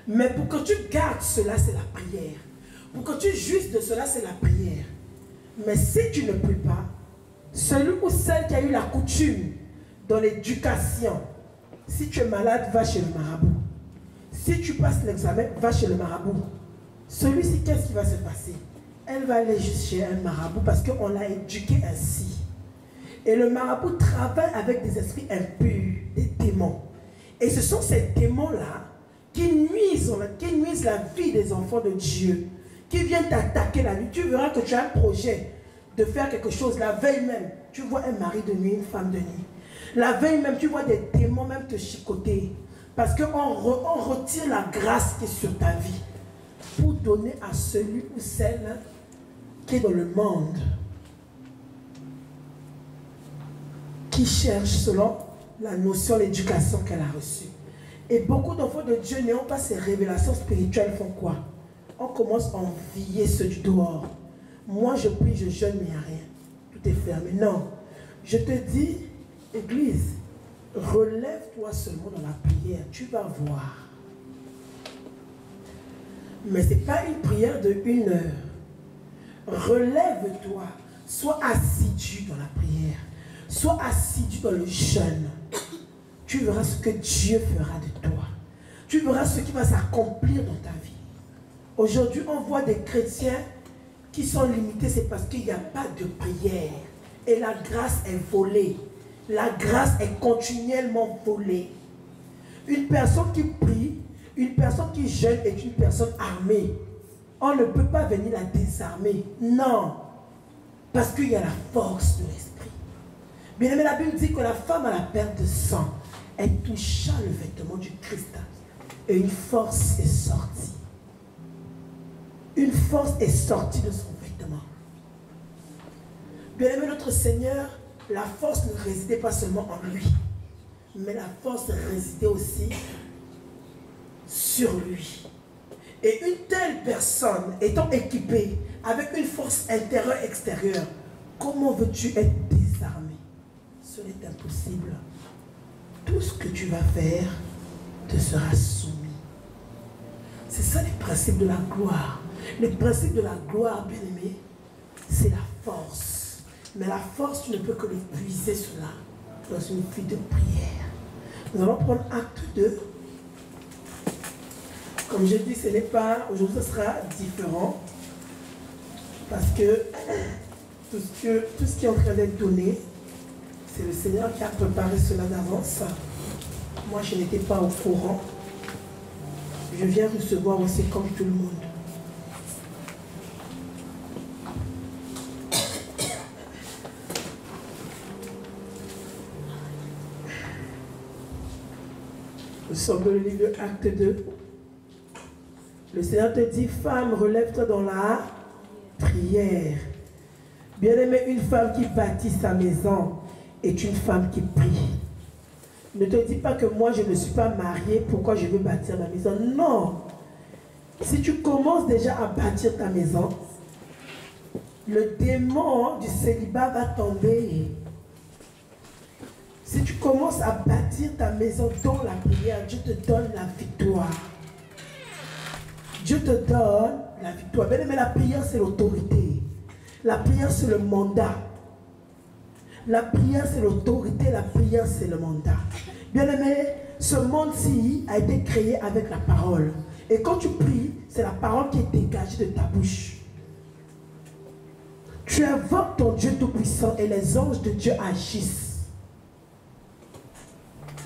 Mais pour que tu gardes cela, c'est la prière. Pour que tu jouisses de cela, c'est la prière. Mais si tu ne pries pas, celui ou celle qui a eu la coutume dans l'éducation, si tu es malade, va chez le marabout. Si tu passes l'examen, va chez le marabout. Celui-ci, qu'est-ce qui va se passer? Elle va aller juste chez un marabout parce qu'on l'a éduqué ainsi. Et le marabout travaille avec des esprits impurs, des démons. Et ce sont ces démons-là qui nuisent la vie des enfants de Dieu, qui viennent t'attaquer la nuit. Tu verras que tu as un projet de faire quelque chose. La veille même, tu vois un mari de nuit, une femme de nuit. La veille même, tu vois des démons même te chicoter. Parce qu'on retire la grâce qui est sur ta vie pour donner à celui ou celle qui est dans le monde, qui cherche selon la notion, l'éducation qu'elle a reçue. Et beaucoup d'enfants de Dieu n'ayant pas ces révélations spirituelles font quoi? On commence à envier ceux du dehors. Moi je prie, je jeûne, mais il n'y a rien. Tout est fermé. Non. Je te dis, Église, relève-toi seulement dans la prière. Tu vas voir. Mais ce n'est pas une prière de 1 heure. Relève-toi. Sois assidu dans la prière. Sois assidu dans le jeûne. Tu verras ce que Dieu fera de toi. Tu verras ce qui va s'accomplir dans ta vie. Aujourd'hui, on voit des chrétiens qui sont limités, c'est parce qu'il n'y a pas de prière. Et la grâce est volée. La grâce est continuellement volée. Une personne qui prie, une personne qui jeûne est une personne armée. On ne peut pas venir la désarmer. Non. Parce qu'il y a la force de l'esprit. Bien aimé, la Bible dit que la femme à la perte de sang, elle toucha le vêtement du Christ. Et une force est sortie. Une force est sortie de son vêtement. Bien aimé, notre Seigneur, la force ne résidait pas seulement en lui, mais la force résidait aussi sur lui. Et une telle personne étant équipée avec une force intérieure et extérieure, comment veux-tu être désarmé? Ce n'est impossible. Tout ce que tu vas faire te sera soumis. C'est ça les principes de la gloire. Les principes de la gloire, bien aimé, c'est la force. Mais la force, tu ne peux que l'épuiser cela dans une vie de prière. Nous allons prendre acte 2. Comme je dis, ce n'est pas, aujourd'hui ce sera différent. Parce que tout ce qui est en train d'être donné, c'est le Seigneur qui a préparé cela d'avance. Moi, je n'étais pas au courant. Je viens recevoir aussi comme tout le monde. Nous sommes dans le livre de Acte 2. Le Seigneur te dit, femme, relève-toi dans la prière. Bien-aimé, une femme qui bâtit sa maison est une femme qui prie. Ne te dis pas que moi je ne suis pas mariée, pourquoi je veux bâtir ma maison. Non. Si tu commences déjà à bâtir ta maison, le démon du célibat va tomber. Si tu commences à bâtir ta maison dans la prière, Dieu te donne la victoire. Dieu te donne la victoire. Bien aimé, la prière c'est l'autorité. La prière c'est le mandat. La prière c'est l'autorité, la prière c'est le mandat. Bien aimé, ce monde-ci a été créé avec la parole. Et quand tu pries, c'est la parole qui est dégagée de ta bouche. Tu invoques ton Dieu Tout-Puissant et les anges de Dieu agissent.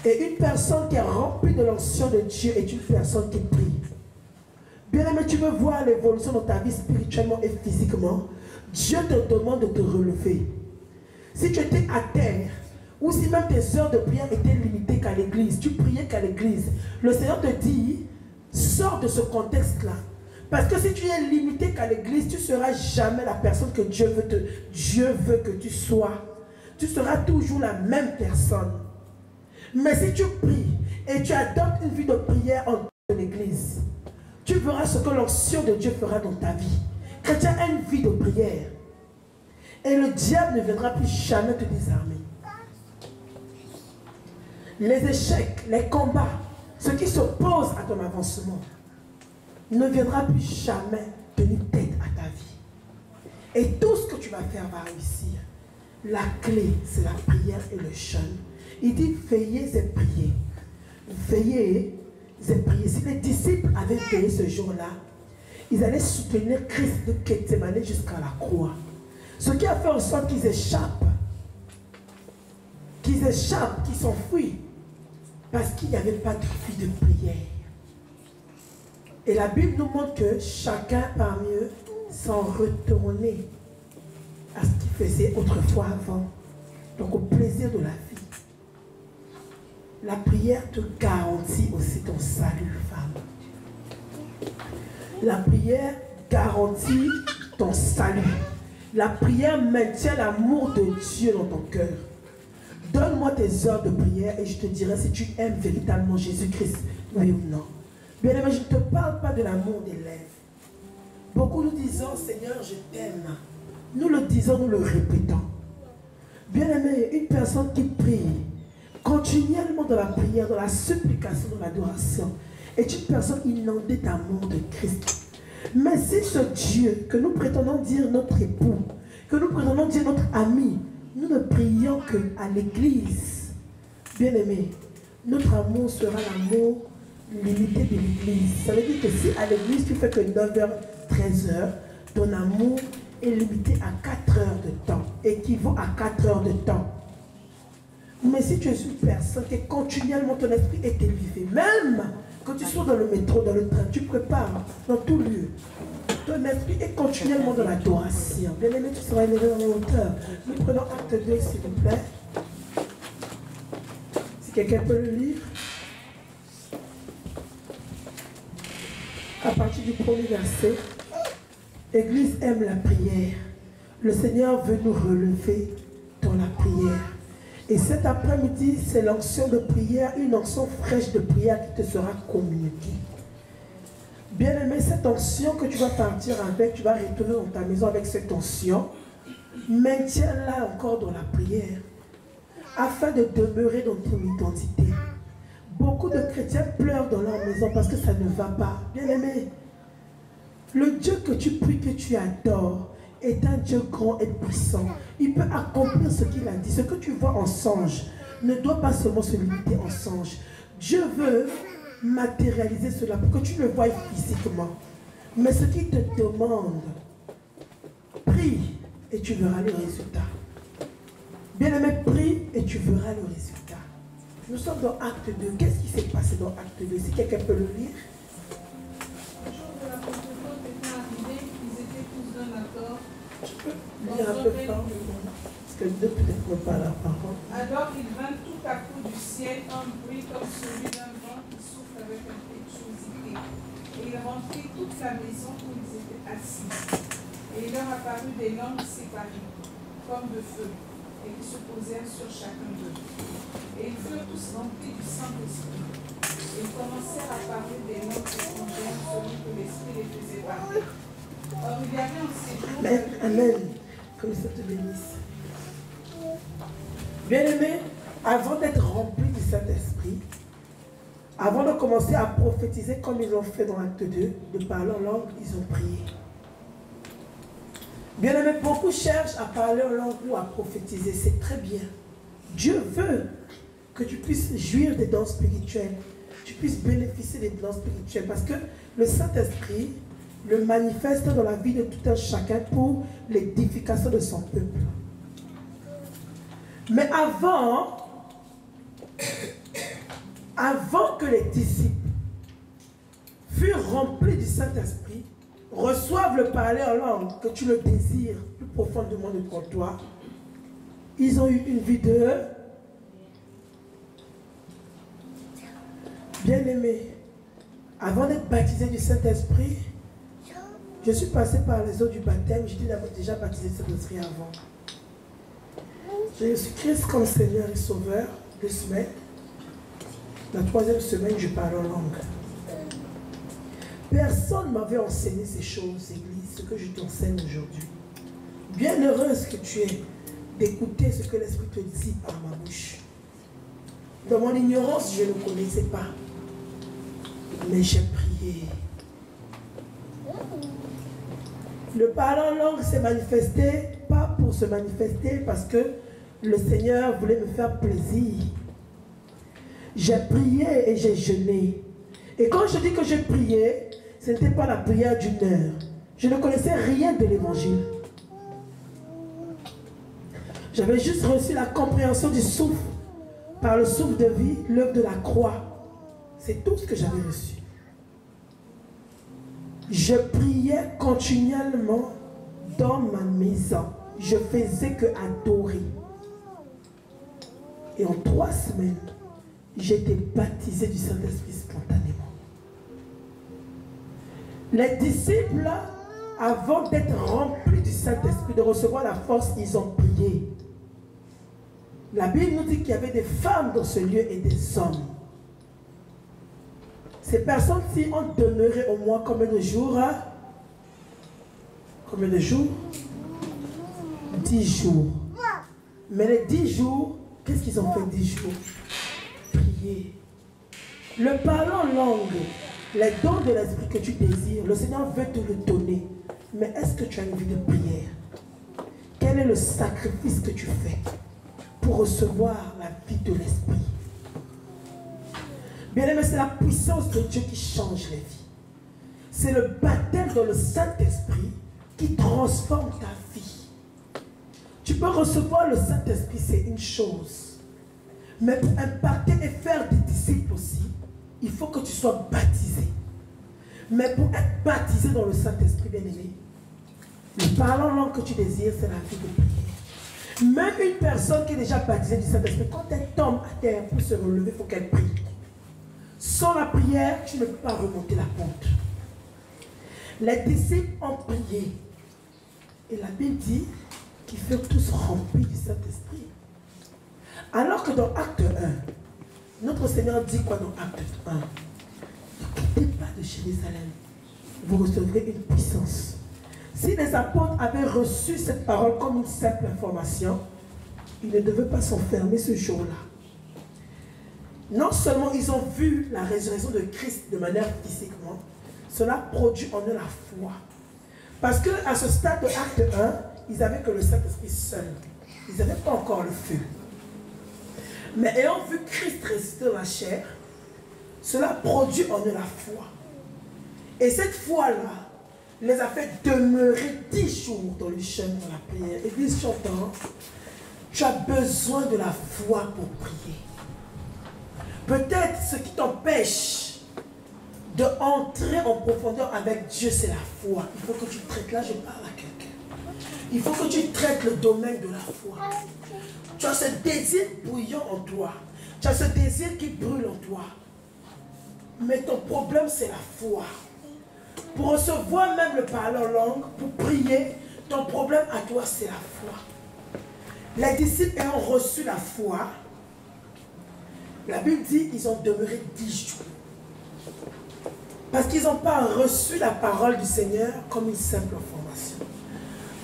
Et une personne qui est remplie de l'onction de Dieu est une personne qui prie. Bien aimé, tu veux voir l'évolution dans ta vie spirituellement et physiquement. Dieu te demande de te relever. Si tu étais à terre, ou si même tes heures de prière étaient limitées qu'à l'église, tu priais qu'à l'église, le Seigneur te dit, sors de ce contexte-là. Parce que si tu es limité qu'à l'église, tu ne seras jamais la personne que Dieu veut que tu sois. Tu seras toujours la même personne. Mais si tu pries et tu adoptes une vie de prière en l'église, tu verras ce que l'onction de Dieu fera dans ta vie. Chrétien a une vie de prière. Et le diable ne viendra plus jamais te désarmer. Les échecs, les combats, ce qui s'oppose à ton avancement, ne viendra plus jamais tenir tête à ta vie. Et tout ce que tu vas faire va réussir. La clé, c'est la prière et le jeûne. Il dit, veillez et priez. Veillez et priez. Si les disciples avaient veillé ce jour-là, ils allaient soutenir Christ de Gethsémani jusqu'à la croix. Ce qui a fait en sorte qu'ils échappent, qu'ils s'enfuient, parce qu'il n'y avait pas de vie de prière. Et la Bible nous montre que chacun parmi eux s'en retournait à ce qu'il faisait autrefois avant. Donc au plaisir de la vie. La prière te garantit aussi ton salut, femme. La prière garantit ton salut. La prière maintient l'amour de Dieu dans ton cœur. Donne-moi tes heures de prière et je te dirai si tu aimes véritablement Jésus-Christ, oui ou non. Bien aimé, je ne te parle pas de l'amour des lèvres. Beaucoup nous disons, Seigneur, je t'aime. Nous le disons, nous le répétons. Bien aimé, une personne qui prie continuellement dans la prière, dans la supplication, dans l'adoration, est une personne inondée d'amour de Christ. Mais si ce Dieu que nous prétendons dire notre époux, que nous prétendons dire notre ami, nous ne prions qu'à l'église, bien aimé, notre amour sera l'amour limité de l'église. Ça veut dire que si à l'église tu fais que 9h, 13h, ton amour est limité à 4 heures de temps, équivaut à 4 heures de temps. Mais si tu es une personne qui est continuellement, ton esprit est élevé, même quand tu sois dans le métro, dans le train, tu prépares dans tout lieu. Ton esprit est continuellement dans l'adoration. Bien aimé, tu seras élevé dans les hauteurs. Nous prenons acte 2, s'il vous plaît. Si quelqu'un peut le lire. À partir du premier verset, l'Église aime la prière. Le Seigneur veut nous relever dans la prière. Et cet après-midi, c'est l'onction de prière, une onction fraîche de prière qui te sera communiquée. Bien-aimé, cette onction que tu vas partir avec, tu vas retourner dans ta maison avec cette onction, maintiens-la encore dans la prière, afin de demeurer dans ton identité. Beaucoup de chrétiens pleurent dans leur maison parce que ça ne va pas. Bien-aimé, le Dieu que tu pries, que tu adores, est un Dieu grand et puissant. Il peut accomplir ce qu'il a dit. Ce que tu vois en songe ne doit pas seulement se limiter en songe. Dieu veut matérialiser cela pour que tu le voies physiquement. Mais ce qu'il te demande, prie et tu verras le résultat. Bien-aimé, prie et tu verras le résultat. Nous sommes dans acte 2. Qu'est-ce qui s'est passé dans acte 2? Si quelqu'un peut le lire. Le jour de la Pentecôte était arrivé, ils étaient tous d'un accord. Tu peux lire un peu fort, parce que deux peut-être ne pas la parole. Alors il vint tout à coup du ciel un bruit comme celui d'un vent qui souffle avec impétuosité. Et il remplit toute la maison où ils étaient assis. Et il leur apparut des langues séparées, comme de feu, et qui se posèrent sur chacun d'eux. Et ils furent tous remplis du Saint-Esprit. Et ils commencèrent à parler des langues étrangères selon que l'Esprit les faisait parler. Or, il y avait en ces jours... Amen. Comme ça te bénisse. Bien-aimé, avant d'être rempli du Saint-Esprit, avant de commencer à prophétiser comme ils l'ont fait dans l'acte 2, de parler en langue, ils ont prié. Bien-aimé, beaucoup cherchent à parler en langue ou à prophétiser. C'est très bien. Dieu veut que tu puisses jouir des dons spirituels. Tu puisses bénéficier des dons spirituels. Parce que le Saint-Esprit le manifeste dans la vie de tout un chacun pour l'édification de son peuple. Mais avant que les disciples furent remplis du Saint-Esprit, reçoivent le parler en langue, que tu le désires plus profondément de toi, ils ont eu une vie de bien-aimé. Avant d'être baptisé du Saint-Esprit, je suis passé par les eaux du baptême. J'étais déjà baptisé de Saint-Esprit avant. Jésus-Christ comme Seigneur et Sauveur, 2 semaines. La 3e semaine, je parle en langue. Personne ne m'avait enseigné ces choses, Église, ce que je t'enseigne aujourd'hui. Bien heureuse que tu es d'écouter ce que l'Esprit te dit par ma bouche. Dans mon ignorance, je ne connaissais pas. Mais j'ai prié. Le parler en langue s'est manifesté, pas pour se manifester, parce que le Seigneur voulait me faire plaisir. J'ai prié et j'ai jeûné. Et quand je dis que j'ai prié, ce n'était pas la prière d'une heure. Je ne connaissais rien de l'évangile. J'avais juste reçu la compréhension du souffle, par le souffle de vie, l'œuvre de la croix. C'est tout ce que j'avais reçu. Je priais continuellement dans ma maison. Je faisais que adorer. Et en 3 semaines, j'étais baptisé du Saint-Esprit spontanément. Les disciples, avant d'être remplis du Saint-Esprit, de recevoir la force, ils ont prié. La Bible nous dit qu'il y avait des femmes dans ce lieu et des hommes. Ces personnes-ci ont demeuré au moins combien de jours? Combien de jours? 10 jours. Mais les 10 jours, qu'est-ce qu'ils ont fait 10 jours? Prier. Le parler en langue, les dons de l'esprit que tu désires, le Seigneur veut te le donner. Mais est-ce que tu as une vie de prière? Quel est le sacrifice que tu fais pour recevoir la vie de l'esprit? Bien-aimé, c'est la puissance de Dieu qui change les vies. C'est le baptême dans le Saint-Esprit qui transforme ta vie. Tu peux recevoir le Saint-Esprit, c'est une chose. Mais pour impacter et faire des disciples aussi, il faut que tu sois baptisé. Mais pour être baptisé dans le Saint-Esprit, bien-aimé, le parlant langue que tu désires, c'est la vie de prière. Même une personne qui est déjà baptisée du Saint-Esprit, quand elle tombe à terre pour se relever, il faut qu'elle prie. Sans la prière, tu ne peux pas remonter la pente. Les disciples ont prié. Et la Bible dit qu'ils furent tous remplis du Saint-Esprit. Alors que dans Acte 1, notre Seigneur dit quoi dans Acte 1? Ne quittez pas de Jérusalem. Vous recevrez une puissance. Si les apôtres avaient reçu cette parole comme une simple information, ils ne devaient pas s'enfermer ce jour-là. Non seulement ils ont vu la résurrection de Christ de manière physiquement, cela produit en eux la foi. Parce qu'à ce stade de Acte 1, ils n'avaient que le Saint-Esprit seul. Ils n'avaient pas encore le feu. Mais ayant vu Christ ressusciter dans la chair, cela produit en eux la foi. Et cette foi-là les a fait demeurer 10 jours dans le jeûne, dans la prière. Église chantant, tu as besoin de la foi pour prier. Peut-être ce qui t'empêche d'entrer en profondeur avec Dieu, c'est la foi. Il faut que tu traites, là je parle à quelqu'un. Il faut que tu traites le domaine de la foi. Tu as ce désir bouillant en toi. Tu as ce désir qui brûle en toi. Mais ton problème, c'est la foi. Pour recevoir même le parler en langue, pour prier, ton problème à toi, c'est la foi. Les disciples ayant reçu la foi, la Bible dit qu'ils ont demeuré 10 jours. Parce qu'ils n'ont pas reçu la parole du Seigneur comme une simple information.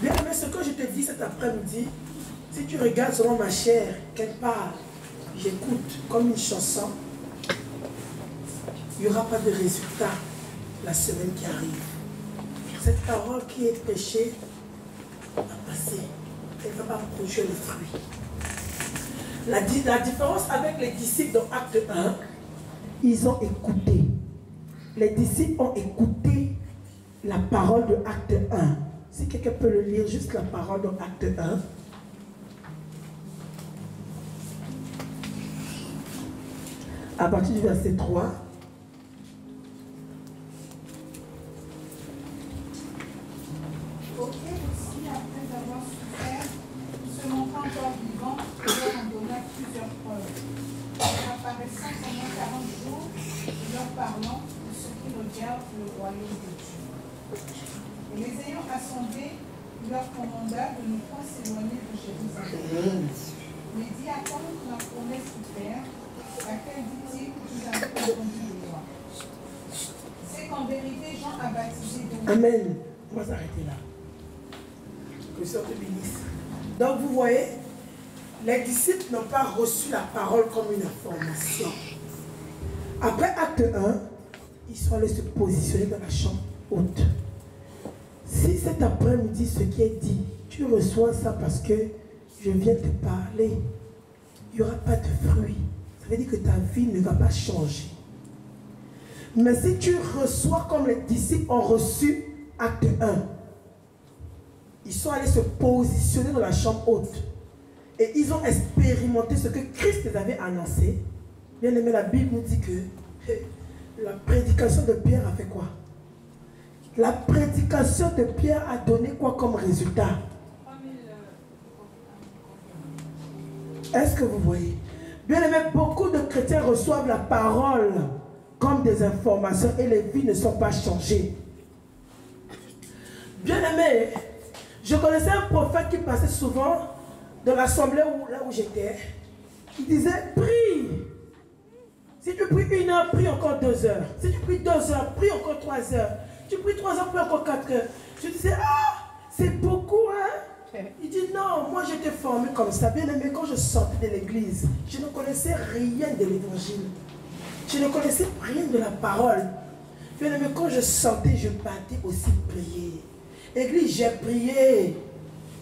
Bien, mais ce que je te dis cet après-midi, si tu regardes selon ma chair, qu'elle parle, j'écoute comme une chanson, il n'y aura pas de résultat la semaine qui arrive. Cette parole qui est prêchée va passer. Elle ne va pas produire le fruit. La différence avec les disciples dans Acte 1, ils ont écouté. Les disciples ont écouté la parole de Acte 1. Si quelqu'un peut le lire, juste la parole de Acte 1. À partir du verset 3. Ok, aussi, après avoir souffert, se montrant encore vivant, leur en donna plusieurs preuves. En apparaissant pendant 40 jours, et leur parlant de ce qui regarde le royaume de Dieu. Et les ayant assemblés, il leur commanda de ne point s'éloigner de Jérusalem. Mais dit attendre la promesse du Père, laquelle dit-il vous avez entendu de moi. C'est qu'en vérité Jean a baptisé de moi. Amen. On va s'arrêter là. Que le Seigneur te bénisse. Donc vous voyez, les disciples n'ont pas reçu la parole comme une information. Après Acte 1, ils sont allés se positionner dans la chambre haute. Si cet après-midi, ce qui est dit, tu reçois ça parce que je viens te parler, il n'y aura pas de fruit. Ça veut dire que ta vie ne va pas changer. Mais si tu reçois comme les disciples ont reçu Acte 1, ils sont allés se positionner dans la chambre haute. Et ils ont expérimenté ce que Christ les avait annoncé. Bien aimé, la Bible nous dit que la prédication de Pierre a fait quoi? La prédication de Pierre a donné quoi comme résultat? Est-ce que vous voyez? Bien aimé, beaucoup de chrétiens reçoivent la parole comme des informations et les vies ne sont pas changées. Bien aimé, je connaissais un prophète qui passait souvent dans l'assemblée là où j'étais. Il disait, prie. Si tu pries 1 heure, prie encore 2 heures. Si tu pries 2 heures, prie encore 3 heures. Tu pries 3 heures, prie encore 4 heures. Je disais, ah, c'est beaucoup, hein? Il dit, non, moi j'étais formé comme ça. Bien aimé, quand je sortais de l'église, je ne connaissais rien de l'évangile. Je ne connaissais rien de la parole. Bien aimé, quand je sortais, je partais aussi prier. Église, j'ai prié.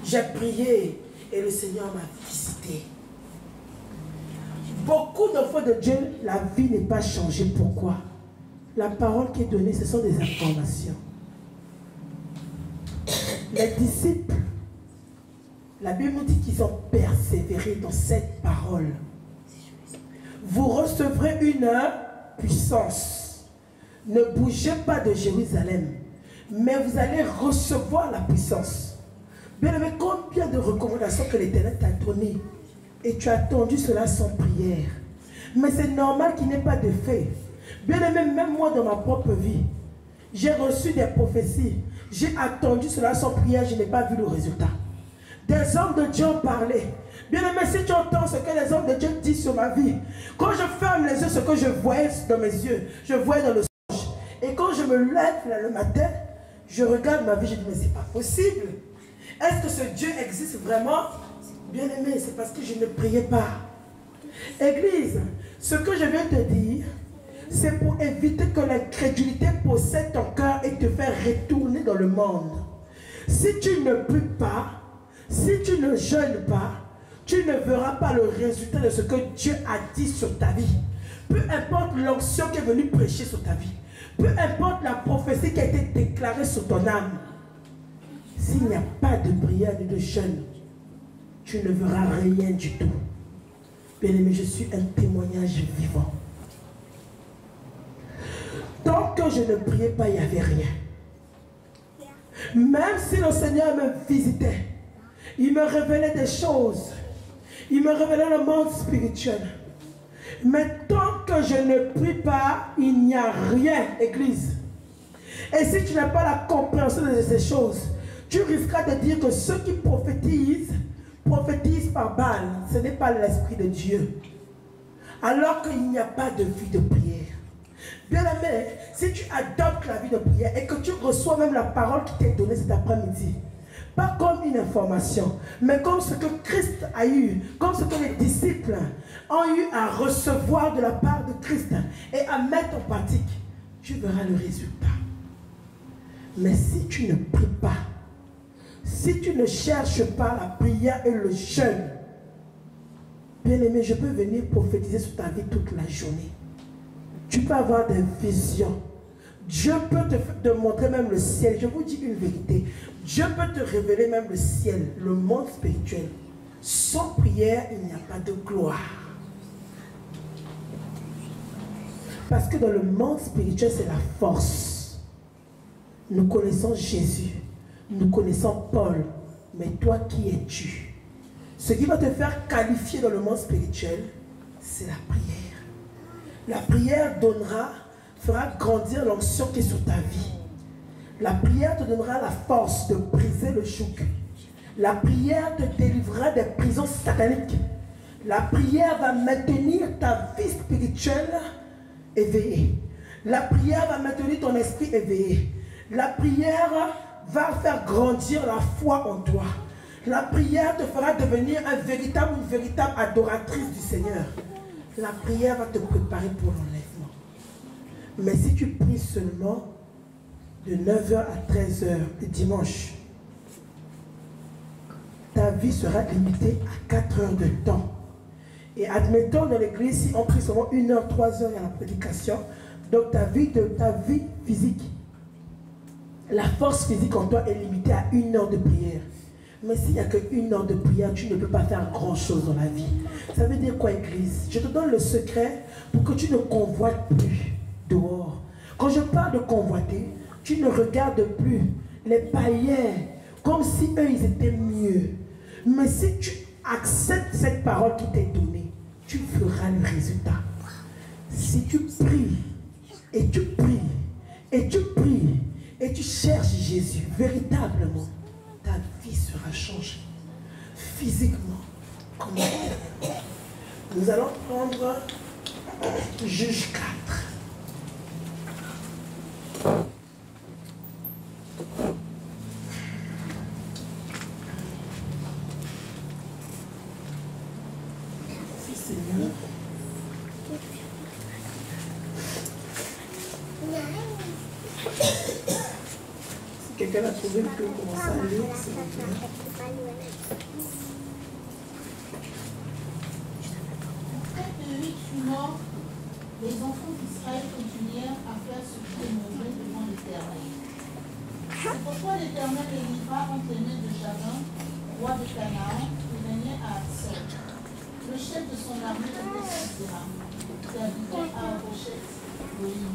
J'ai prié. Et le Seigneur m'a visité. Beaucoup d'enfants de Dieu, la vie n'est pas changée. Pourquoi? La parole qui est donnée, ce sont des informations. Les disciples, la Bible nous dit qu'ils ont persévéré dans cette parole. vous recevrez une puissance. Ne bougez pas de Jérusalem, mais vous allez recevoir la puissance. Bien aimé, combien de recommandations que l'Éternel t'a données et tu as attendu cela sans prière. Mais c'est normal qu'il n'y ait pas de fait. Bien aimé, même moi dans ma propre vie, j'ai reçu des prophéties. J'ai attendu cela sans prière, je n'ai pas vu le résultat. Des hommes de Dieu ont parlé. Bien aimé, si tu entends ce que les hommes de Dieu disent sur ma vie, quand je ferme les yeux, ce que je voyais dans mes yeux, je voyais dans le songe. Et quand je me lève là, le matin, je regarde ma vie, je dis, mais c'est pas possible. Est-ce que ce Dieu existe vraiment? Bien aimé, c'est parce que je ne priais pas. Église, ce que je viens te dire, c'est pour éviter que l'incrédulité possède ton cœur et te faire retourner dans le monde. Si tu ne pries pas, si tu ne jeûnes pas, tu ne verras pas le résultat de ce que Dieu a dit sur ta vie. Peu importe l'onction qui est venue prêcher sur ta vie, peu importe la prophétie qui a été déclarée sur ton âme, s'il n'y a pas de prière ni de jeûne, tu ne verras rien du tout. Bien-aimé, je suis un témoignage vivant. Tant que je ne priais pas, il n'y avait rien. Même si le Seigneur me visitait, il me révélait des choses. Il me révélait le monde spirituel. Mais tant que je ne prie pas, il n'y a rien, Église. Et si tu n'as pas la compréhension de ces choses, tu risqueras de dire que ceux qui prophétisent par Baal. Ce n'est pas l'Esprit de Dieu. Alors qu'il n'y a pas de vie de prière. Bien aimé, si tu adoptes la vie de prière et que tu reçois même la parole qui t'est donnée cet après-midi, pas comme une information, mais comme ce que Christ a eu, comme ce que les disciples ont eu à recevoir de la part de Christ et à mettre en pratique, tu verras le résultat. Mais si tu ne pries pas, si tu ne cherches pas la prière et le jeûne, bien aimé, je peux venir prophétiser sur ta vie toute la journée. Tu peux avoir des visions. Dieu peut te montrer même le ciel. Je vous dis une vérité. Dieu peut te révéler même le ciel, le monde spirituel. Sans prière, il n'y a pas de gloire. Parce que dans le monde spirituel, c'est la force. Nous connaissons Jésus. Nous connaissons Paul. Mais toi, qui es-tu? Ce qui va te faire qualifier dans le monde spirituel, c'est la prière. La prière fera grandir l'onction qui est sur ta vie. La prière te donnera la force de briser le joug. La prière te délivrera des prisons sataniques. La prière va maintenir ta vie spirituelle éveillée. La prière va maintenir ton esprit éveillé. La prière va faire grandir la foi en toi. La prière te fera devenir une véritable adoratrice du Seigneur. La prière va te préparer pour l'enlèvement. Mais si tu pries seulement de 9h à 13h le dimanche, ta vie sera limitée à 4 heures de temps. Et admettons dans l'église, si on prie seulement 1 heure, 3 heures à la prédication, donc ta vie physique, la force physique en toi est limitée à 1 heure de prière. Mais s'il n'y a qu'1 heure de prière, tu ne peux pas faire grand chose dans la vie. Ça veut dire quoi, église? Je te donne le secret pour que tu ne convoites plus dehors. Quand je parle de convoiter, tu ne regardes plus les païens comme si eux, ils étaient mieux. Mais si tu acceptes cette parole qui t'est donnée, tu feras le résultat. Si tu pries, et tu pries, et tu pries, et tu cherches Jésus véritablement, ta vie sera changée. Physiquement, comme intérieurement. Nous allons prendre Juge 4. Seigneur. Si quelqu'un a trouvé, peut commencer à lire, s'il vous plaît. Après que 8 fut mort, les enfants d'Israël continuèrent à faire ce qui est mauvais devant l'Éternel. C'est pourquoi l'Éternel les livra entre les mains de Javan, roi de Canaan, qui régnait à Hatzor. le chef de son armée était Sisera, qui habitait à Rochette-Goïm.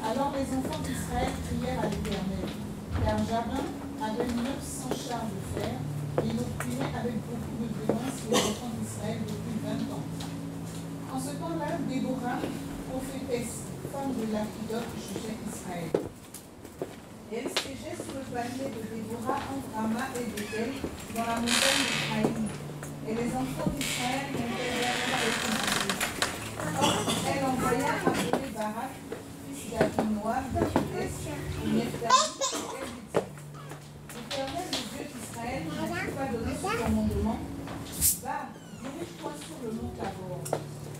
Alors les enfants d'Israël crièrent à l'Éternel, car Jabin avait 900 chars de fer, et il opprimait avec beaucoup de violence les enfants d'Israël depuis 20 ans. En ce temps-là, Déborah, prophétesse, femme de Lapidot, jugeait Israël. Et elle siégeait sous le palier de Déborah entre Rama et Bethel, dans la montagne d'Éphraïm. Et les enfants d'Israël montaient vers elle avec une armée. Or, elle envoya appeler Barak, fils d'Abinoam, de Kédès, au Nephtali, et elle lui dit, l'Éternel, le Dieu d'Israël, n'a-t-il pas donné ce commandement? Va, dirige-toi sur le mont Tabor,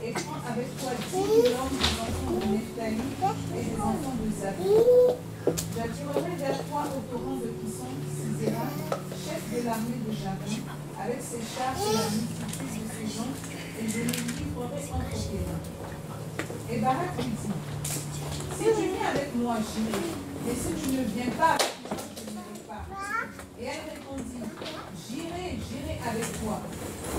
et prends avec toi 10 000 hommes des enfants de Nephtali et des enfants de Zabulon. J'attirerai vers toi au torrent de Kisson, Sisera, chef de l'armée de Jabin, avec ses chars et la multitude de ses gens, et je les livrerai entre tes mains. Et Barak lui dit, si tu viens avec moi, j'irai, et si tu ne viens pas avec moi, je n'irai pas. Et elle répondit, j'irai avec toi,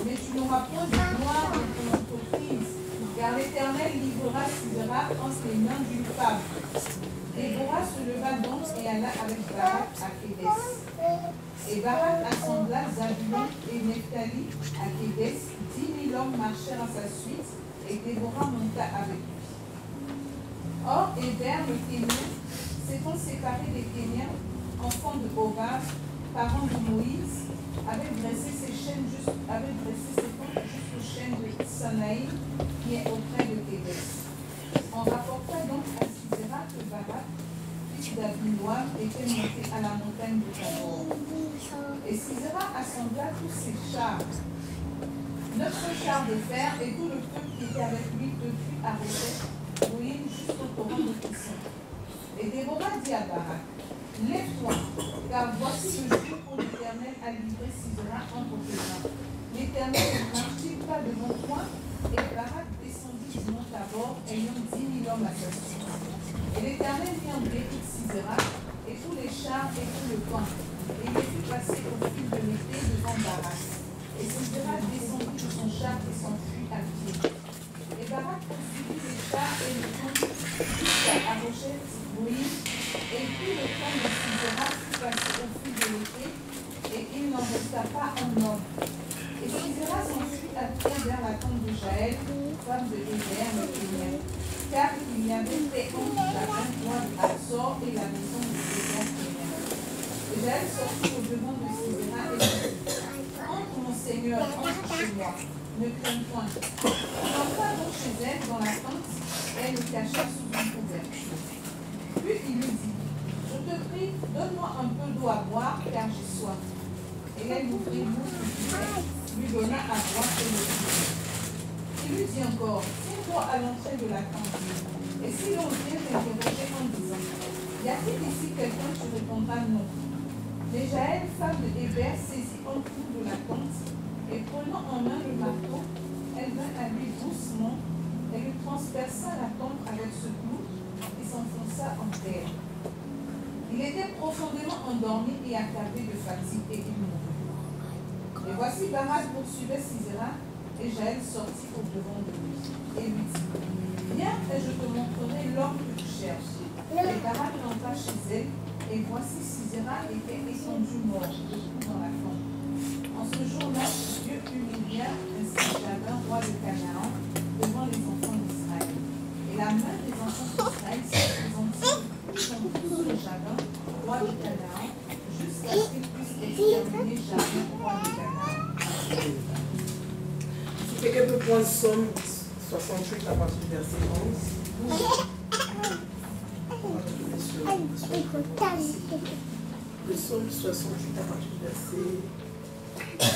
mais tu n'auras point de gloire de ton entreprise, car l'Éternel livrera Sisera entre les mains d'une femme. Déborah se leva donc et alla avec Barak à Kédès. Et Barak assembla Zabulon et Nephtali à Kédès. 10 000 hommes marchèrent à sa suite, et Déborah monta avec lui. Or, Héber, le Kénien, s'étant séparé des Kéniens, enfants de Hobab, parents de Moïse, avait dressé ses tentes jusqu'aux chaînes de Sanaïm, qui est auprès de Kédès. On rapporta donc à Sisera que Barak, fils d'Abinoam, était monté à la montagne de Tabor. Et Sisera assembla tous ses chars, 900 chars de fer, et tout le peuple qui était avec lui depuis Arocheth-Goïm jusqu'au torrent de Kisson. Et Déborah dit à Barak, lève-toi, car voici le jour où l'Éternel a livré Sisera entre tes mains. L'Éternel ne marche-t-il pas devant toi? Et Barak descendit du mont Tabor, ayant 10 000 hommes à sa suite. Et l'Éternel mit en déroute Sisera, et tous les chars et tout le camp, et les fit passer au fil de l'épée devant Barak. Et Sisera descendit de son char et s'enfuit à pied. Et Barak poursuivit les chars et le camp jusqu'à Arocheth-Goïm, et tout le camp de Sisera fut passé au fil de l'épée, et il n'en resta pas un homme. Et Sisera s'enfuit à pied vers la tente de Jaël, femme de Héber, le Kénien, car il y avait fait entre Jabin, roi d'Atsor, et la maison de Héber Kénien. Et Jaël sortit au devant de Sisera et dit, entre mon Seigneur, entre chez moi, ne crains point. Il entra donc chez elle dans la tente, et elle le cacha sous une couverture. Puis il lui dit, je te prie, donne-moi un peu d'eau à boire, car j'ai soif. Et elle ouvrit l'eau lui donna à boire et le but. Il lui dit encore, tiens-toi à l'entrée de la tente. Et si l'on vient t'interroger en disant, y a-t-il ici quelqu'un, tu répondras non. Mais Jaël, femme de Héber, saisit un clou de la tente, et prenant en main le marteau, elle vint à lui doucement, et lui transperça la tente avec ce clou, et s'enfonça en terre. Il était profondément endormi et accablé de fatigue, et il mourut. Et voici Barak poursuivait Sisera, et Jaël sortit au devant de lui, et lui dit, viens et je te montrerai l'homme que tu cherches. Et Barak entra chez elle, et voici Sisera était étendu mort, debout dans la tente. En ce jour-là, Dieu humilia ainsi Jabin, roi de Canaan, devant les enfants d'Israël. Et la main des enfants d'Israël s'appesantit sur Jabin, roi de Canaan, jusqu'à ce qu'il puisse exterminer Jabin, roi de Canaan. Si quelqu'un peut prendre Somme 68 à partir du verset 11. Le Somme 68 à partir du verset 1.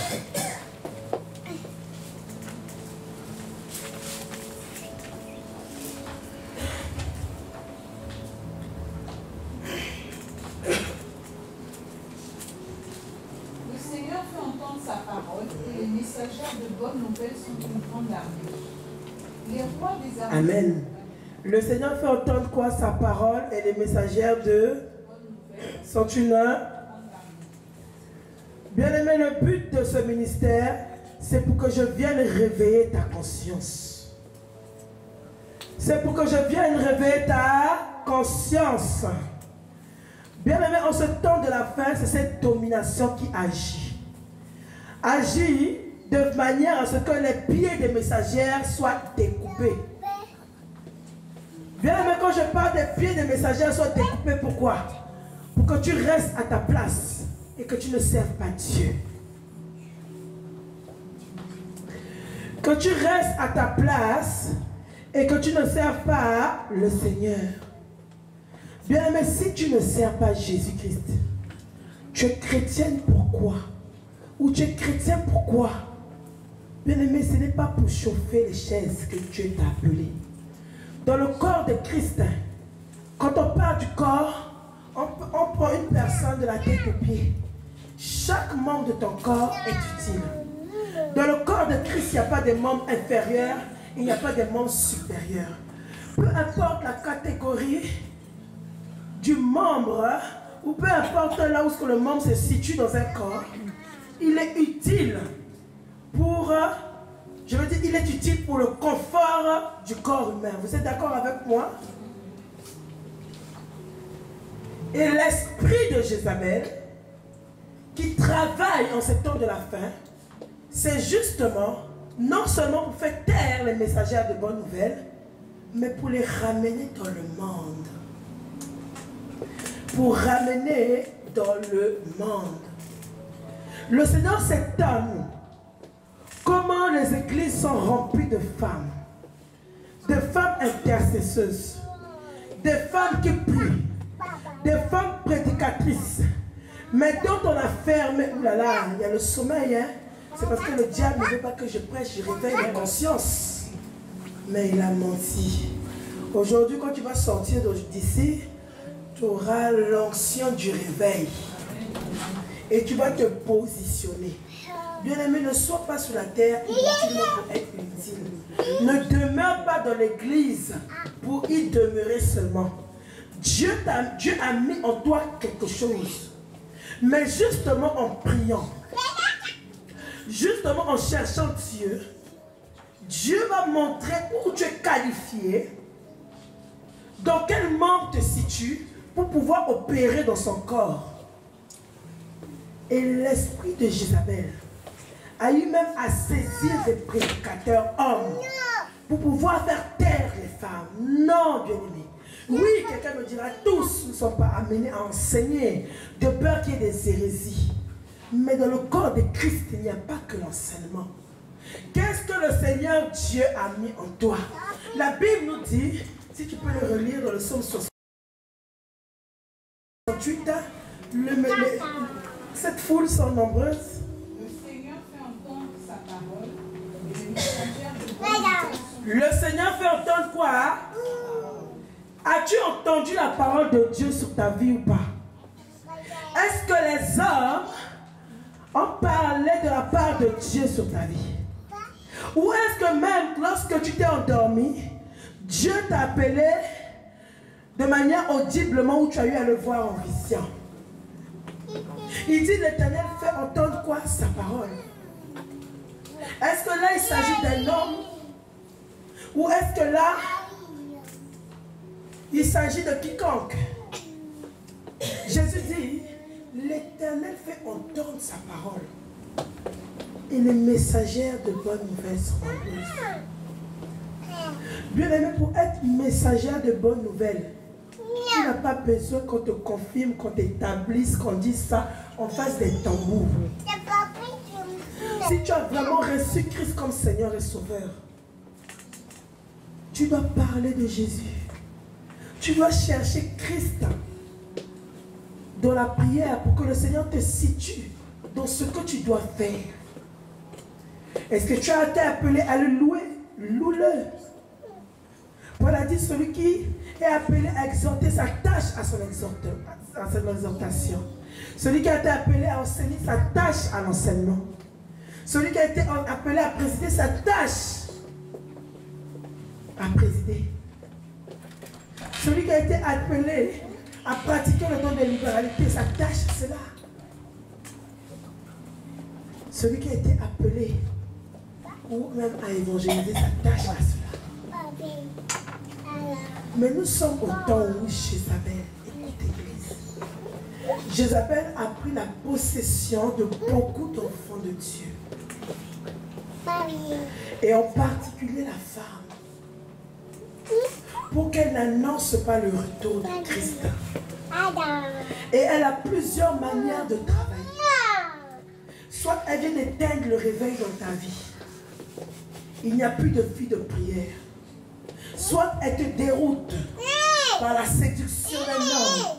Les rois des armées. Amen. Le Seigneur fait entendre quoi? Sa parole, et les messagères de sont une. Bien-aimé, le but de ce ministère, c'est pour que je vienne réveiller ta conscience. C'est pour que je vienne réveiller ta conscience. Bien-aimé, en ce temps de la fin, c'est cette domination qui agit. Agit de manière à ce que les pieds des messagères soient découpés. Bien-aimé, quand je parle des pieds des messagères soient découpés, pourquoi? Pour que tu restes à ta place et que tu ne serves pas Dieu. Que tu restes à ta place et que tu ne serves pas le Seigneur. Bien-aimé, si tu ne sers pas Jésus-Christ, tu es chrétienne pourquoi? Ou tu es chrétien pourquoi? Bien-aimé, ce n'est pas pour chauffer les chaises que Dieu t'a appelé. Dans le corps de Christ, quand on parle du corps, on prend une personne de la tête aux pieds. Chaque membre de ton corps est utile. Dans le corps de Christ, il n'y a pas de membres inférieurs, il n'y a pas de membres supérieurs. Peu importe la catégorie du membre, ou peu importe là où le membre se situe dans un corps, il est utile pour, je veux dire, il est utile pour le confort du corps humain. Vous êtes d'accord avec moi? Et l'esprit de Jézabel, qui travaille en ce temps de la fin, c'est justement, non seulement pour faire taire les messagères de bonnes nouvelles, mais pour les ramener dans le monde. Pour ramener dans le monde. Le Seigneur s'étonne comment les églises sont remplies de femmes intercesseuses, des femmes qui prient, des femmes prédicatrices, mais dont on a fermé, oulala, il y a le sommeil, hein? C'est parce que le diable ne veut pas que je prêche, je réveille la conscience. Mais il a menti. Aujourd'hui, quand tu vas sortir d'ici, tu auras l'onction du réveil. Et tu vas te positionner. Bien-aimé, ne sois pas sur la terre inutilement pour être utile. Ne demeure pas dans l'église pour y demeurer seulement. Dieu a mis en toi quelque chose. Mais justement en priant, justement en cherchant Dieu, Dieu va montrer où tu es qualifié, dans quel membre te situe pour pouvoir opérer dans son corps. Et l'esprit de Jézabel a eu même à saisir des prédicateurs hommes pour pouvoir faire taire les femmes. Non, bien-aimé. Oui, quelqu'un me dira, tous ne sont pas amenés à enseigner de peur qu'il y ait des hérésies. Mais dans le corps de Christ, il n'y a pas que l'enseignement. Qu'est-ce que le Seigneur Dieu a mis en toi? La Bible nous dit, si tu peux le relire dans le psaume 68, cette foule sont nombreuses. Le Seigneur fait entendre sa parole et les messagères de bonne Le Seigneur fait entendre quoi? As-tu entendu la parole de Dieu sur ta vie ou pas? Est-ce que les hommes ont parlé de la part de Dieu sur ta vie? Ou est-ce que même lorsque tu t'es endormi, Dieu t'a appelé de manière audiblement où tu as eu à le voir en vision? Il dit l'Éternel fait entendre quoi? Sa parole. Est-ce que là il s'agit d'un homme? Ou est-ce que là il s'agit de quiconque? Jésus dit l'Éternel fait entendre sa parole. Et les messagères de bonnes nouvelles sont nombreuses. Bien aimé, pour être messagère de bonnes nouvelles, tu n'as pas besoin qu'on te confirme, qu'on t'établisse, qu'on dise ça, on fasse des tambours. Si tu as vraiment reçu Christ comme Seigneur et Sauveur, tu dois parler de Jésus. Tu dois chercher Christ dans la prière pour que le Seigneur te situe dans ce que tu dois faire. Est-ce que tu as été appelé à le louer? Loue-le. Paul a dit celui qui est appelé à exhorter s'attache à son exhortation. Celui qui a été appelé à enseigner s'attache à l'enseignement. Celui qui a été appelé à présider s'attache à présider. Celui qui a été appelé à pratiquer le don de libéralité s'attache à cela. Celui qui a été appelé ou même à évangéliser s'attache à cela. Mais nous sommes au temps où Jézabel est église. Jézabel a pris la possession de beaucoup d'enfants de Dieu. Et en particulier la femme. Pour qu'elle n'annonce pas le retour de Christ. Et elle a plusieurs manières de travailler. Soit elle vient d'éteindre le réveil dans ta vie. Il n'y a plus de vie de prière. Soit elle te déroute par la séduction d'un homme.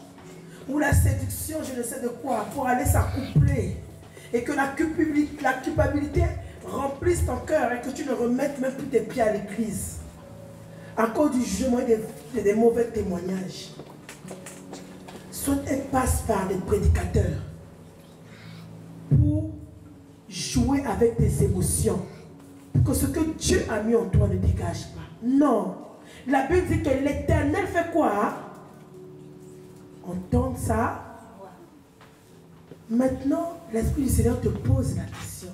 Ou la séduction, je ne sais de quoi, pour aller s'accoupler. Et que la culpabilité remplisse ton cœur et que tu ne remettes même plus tes pieds à l'église. À cause du jugement et des mauvais témoignages. Soit elle passe par les prédicateurs pour jouer avec tes émotions. Pour que ce que Dieu a mis en toi ne dégage pas. Non. La Bible dit que l'Éternel fait quoi? Entendre ça. Maintenant, l'Esprit du Seigneur te pose la question.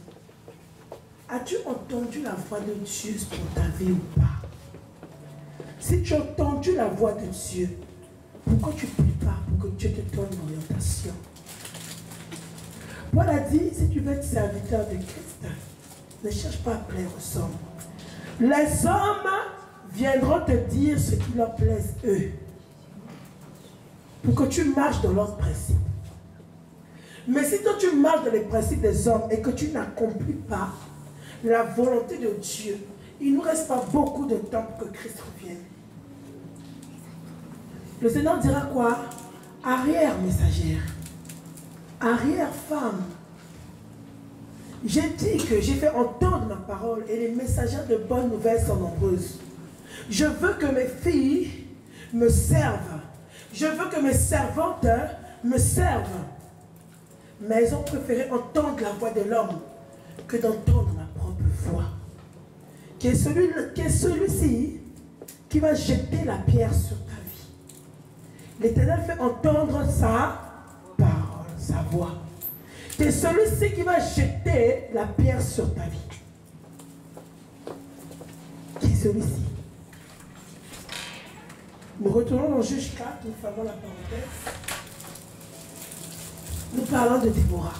As-tu entendu la voix de Dieu pour ta vie ou pas? Si tu as entendu la voix de Dieu, pourquoi tu ne pries pas pour que Dieu te donne l'orientation? Paul a dit, si tu veux être serviteur de Christ, ne cherche pas à plaire aux hommes. Les hommes viendront te dire ce qui leur plaise eux. Pour que tu marches dans leurs principes. Mais si toi tu marches dans les principes des hommes et que tu n'accomplis pas la volonté de Dieu, il ne nous reste pas beaucoup de temps pour que Christ revienne. Le Seigneur dira quoi? Arrière messagère, arrière femme. J'ai dit que j'ai fait entendre ma parole et les messagères de bonnes nouvelles sont nombreuses. Je veux que mes filles me servent. Je veux que mes servantes me servent. Mais elles ont préféré entendre la voix de l'homme que d'entendre ma propre voix. Qui est celui-ci qui va jeter la pierre sur ta vie. L'Éternel fait entendre sa parole, sa voix. Qui est celui-ci qui va jeter la pierre sur ta vie. Qui est celui-ci. Nous retournons dans Juge 4, nous fermons la parenthèse. Nous parlons de Déborah.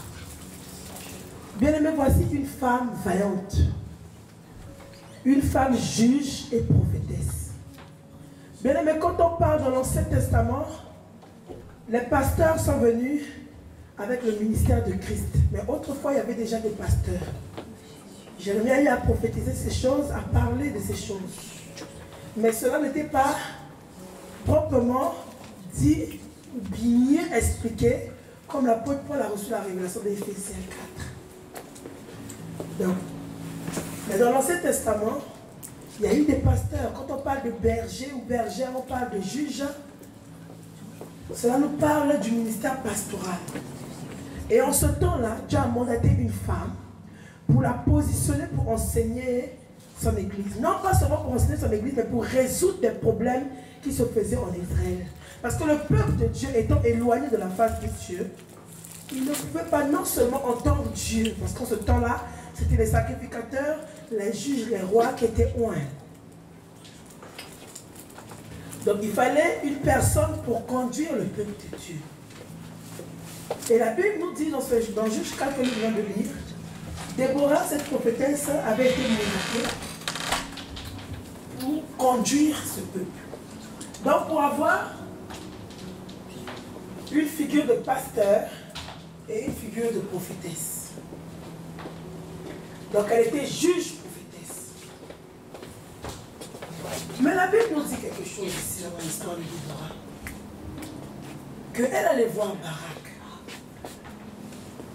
Bien-aimés, voici une femme vaillante. Une femme juge et prophétesse. Bien-aimés, quand on parle dans l'Ancien Testament, les pasteurs sont venus avec le ministère de Christ. Mais autrefois, il y avait déjà des pasteurs. Jérémie a eu à prophétiser ces choses, à parler de ces choses. Mais cela n'était pas proprement dit ou bien expliqué comme l'apôtre Paul a reçu la révélation d'Éphésiens 4. Donc, mais dans l'Ancien Testament, il y a eu des pasteurs. Quand on parle de berger ou bergère, on parle de juge. Cela nous parle du ministère pastoral. Et en ce temps-là, Dieu a mandaté une femme pour la positionner pour enseigner son église. Non pas seulement pour enseigner son église, mais pour résoudre des problèmes qui se faisaient en Israël. Parce que le peuple de Dieu étant éloigné de la face de Dieu, il ne pouvait pas non seulement entendre Dieu, parce qu'en ce temps-là, c'était les sacrificateurs, les juges, les rois qui étaient oints. Donc il fallait une personne pour conduire le peuple de Dieu. Et la Bible nous dit dans Juge 4 que nous venons de lire, Déborah, cette prophétesse, avait été mandatée pour conduire ce peuple. Donc pour avoir une figure de pasteur et une figure de prophétesse. Donc elle était juge prophétesse. Mais la Bible nous dit quelque chose ici dans l'histoire de Déborah. Qu'elle allait voir Barak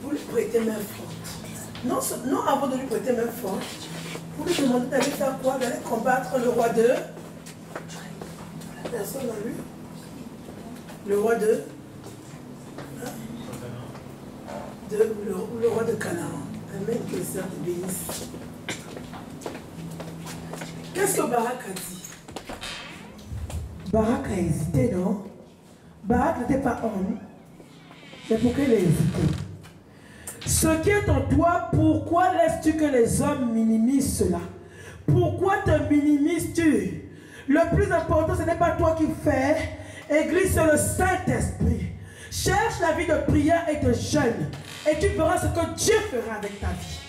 pour lui prêter main forte. Non avant de lui prêter main forte, pour lui demander d'aller faire quoi? D'aller combattre le roi de... Personne n'a lu? Le roi de... le roi de Canaan. Amen, que le Seigneur te bénisse. Qu'est-ce que Barak a dit? Barak a hésité, non? Barak n'était pas homme. Mais pourquoi il a hésité? Ce qui est en toi, pourquoi laisses-tu que les hommes minimisent cela? Pourquoi te minimises-tu? Le plus important, ce n'est pas toi qui fais. Église, c'est le Saint-Esprit. Cherche la vie de prière et de jeûne. Et tu verras ce que Dieu fera avec ta vie.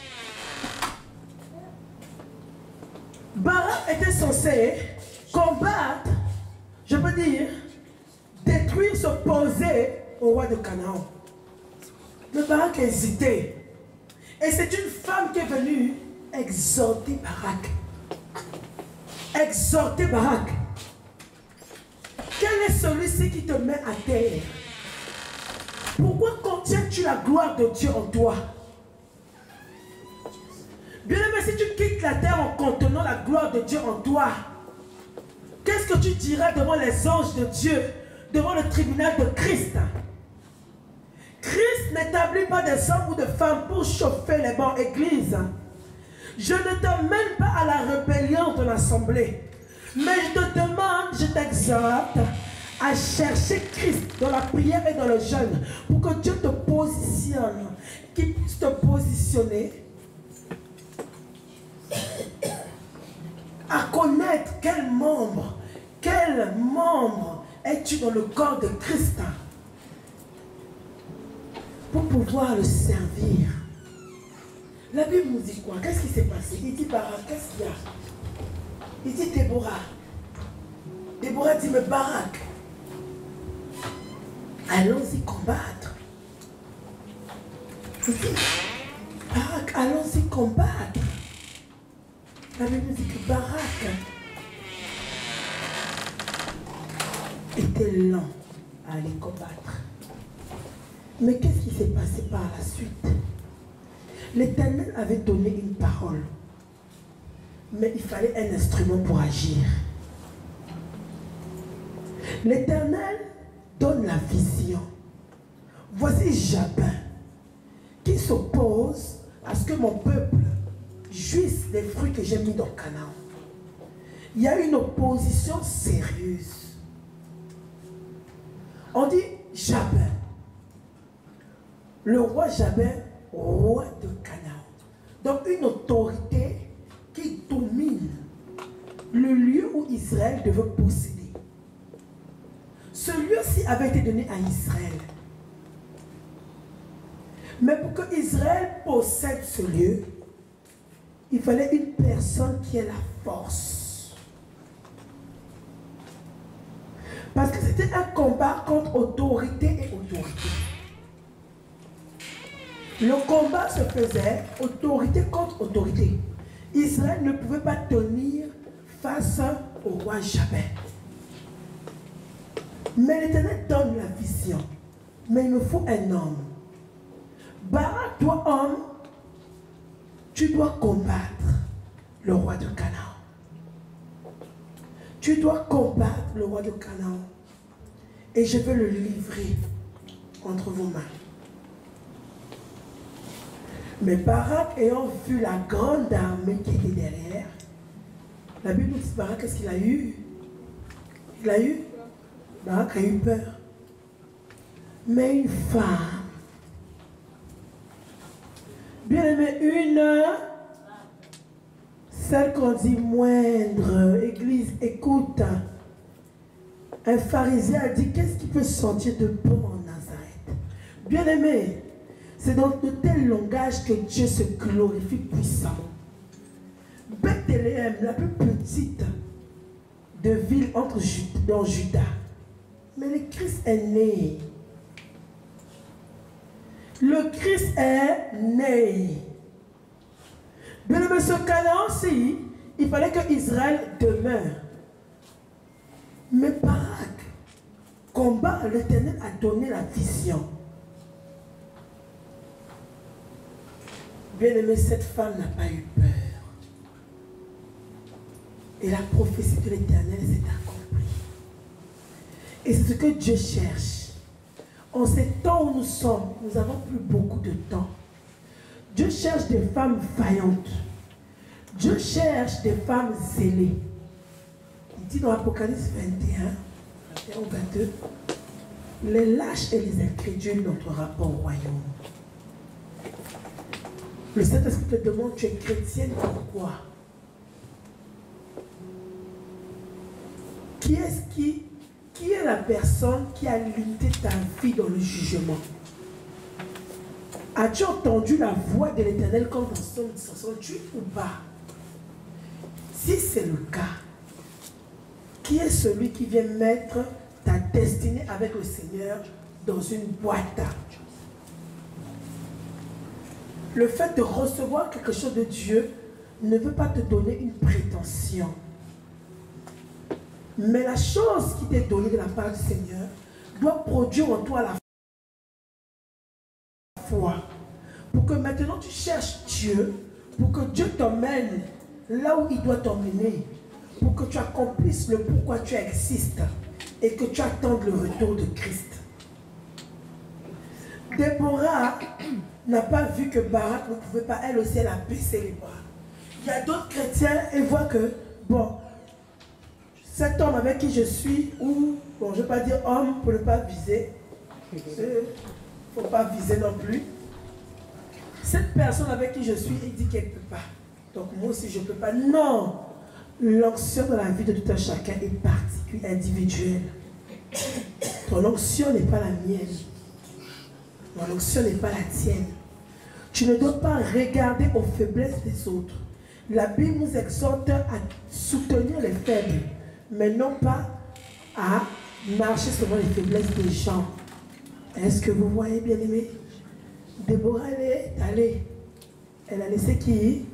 Barak était censé combattre, je peux dire, détruire, s'opposer au roi de Canaan. Mais Barak a hésité. Et c'est une femme qui est venue exhorter Barak. Exhorter Barak. Quel est celui-ci qui te met à terre? Pourquoi contiens-tu la gloire de Dieu en toi? Bien aimé, si tu quittes la terre en contenant la gloire de Dieu en toi, qu'est-ce que tu diras devant les anges de Dieu, devant le tribunal de Christ? Christ n'établit pas des hommes ou des femmes pour chauffer les bancs église. Je ne t'emmène pas à la rébellion de l'assemblée, mais je te demande, je t'exhorte à chercher Christ dans la prière et dans le jeûne pour que Dieu te positionne, qu'il puisse te positionner à connaître quel membre es-tu dans le corps de Christ pour pouvoir le servir. La Bible nous dit quoi? Qu'est-ce qui s'est passé? Il dit Barak, qu'est-ce qu'il y a? Il dit Déborah. Déborah dit, mais Barak, allons-y combattre. Il dit, Barak, allons-y combattre. La Bible dit que Barak était lent à aller combattre. Mais qu'est-ce qui s'est passé par la suite? L'Éternel avait donné une parole, mais il fallait un instrument pour agir. L'Éternel donne la vision. Voici Jabin qui s'oppose à ce que mon peuple jouisse des fruits que j'ai mis dans Canaan. Il y a une opposition sérieuse. On dit Jabin. Le roi Jabin, roi de Canaan. Donc une autorité qui domine le lieu où Israël devait posséder. Ce lieu-ci avait été donné à Israël. Mais pour que Israël possède ce lieu, il fallait une personne qui ait la force. Parce que c'était un combat contre autorité et autorité. Le combat se faisait autorité contre autorité. Israël ne pouvait pas tenir face au roi Jabin. Mais l'Éternel donne la vision. Mais il nous faut un homme. Barak, toi homme, tu dois combattre le roi de Canaan. Tu dois combattre le roi de Canaan. Et je vais le livrer entre vos mains. Mais Barak, ayant vu la grande armée qui était derrière, la Bible nous dit Barak, qu'est-ce qu'il a eu? Barak a eu peur. Mais une femme, bien aimée, celle qu'on dit moindre, église, écoute. Un pharisien a dit, qu'est-ce qui peut sentir de bon en Nazareth? Bien aimé, c'est dans de tels langages que Dieu se glorifie puissamment. Bethléem, la plus petite de ville dans Juda. Mais le Christ est né. Le Christ est né. Bien aimé, ce Canaan-ci, il fallait que Israël demeure. Mais Barak, combat, l'Éternel a donné la vision. Bien aimé, cette femme n'a pas eu peur. Et la prophétie de l'Éternel s'est accomplie. Et c'est ce que Dieu cherche. En ces temps où nous sommes, nous n'avons plus beaucoup de temps. Dieu cherche des femmes vaillantes. Dieu cherche des femmes zélées. Il dit dans Apocalypse 21 ou 22, les lâches et les incrédules n'entreront pas au royaume. Le Saint-Esprit te demande, tu es chrétienne, pourquoi? Qui est la personne qui a limité ta vie dans le jugement? As-tu entendu la voix de l'Éternel comme dans Psaume 68 ou pas? Si c'est le cas, qui est celui qui vient mettre ta destinée avec le Seigneur dans une boîte? Le fait de recevoir quelque chose de Dieu ne veut pas te donner une prétention. Mais la chose qui t'est donnée de la part du Seigneur doit produire en toi la foi. Pour que maintenant tu cherches Dieu, pour que Dieu t'emmène là où il doit t'emmener, pour que tu accomplisses le pourquoi tu existes et que tu attendes le retour de Christ. Déborah n'a pas vu que Barak ne pouvait pas, elle aussi, elle a baissé les bras. Il y a d'autres chrétiens et voient que, bon, cet homme avec qui je suis, ou, bon, je ne vais pas dire homme pour ne pas viser, il ne faut pas viser non plus. Cette personne avec qui je suis, il dit qu'elle ne peut pas. Donc moi aussi, je ne peux pas. Non! L'onction dans la vie de tout un chacun est particulière, individuelle. Ton onction n'est pas la mienne. Mon onction n'est pas la tienne. Tu ne dois pas regarder aux faiblesses des autres. La Bible nous exhorte à soutenir les faibles, mais non pas à marcher selon les faiblesses des gens. Est-ce que vous voyez, bien aimé? Déborah, elle est allée. Elle a laissé qui?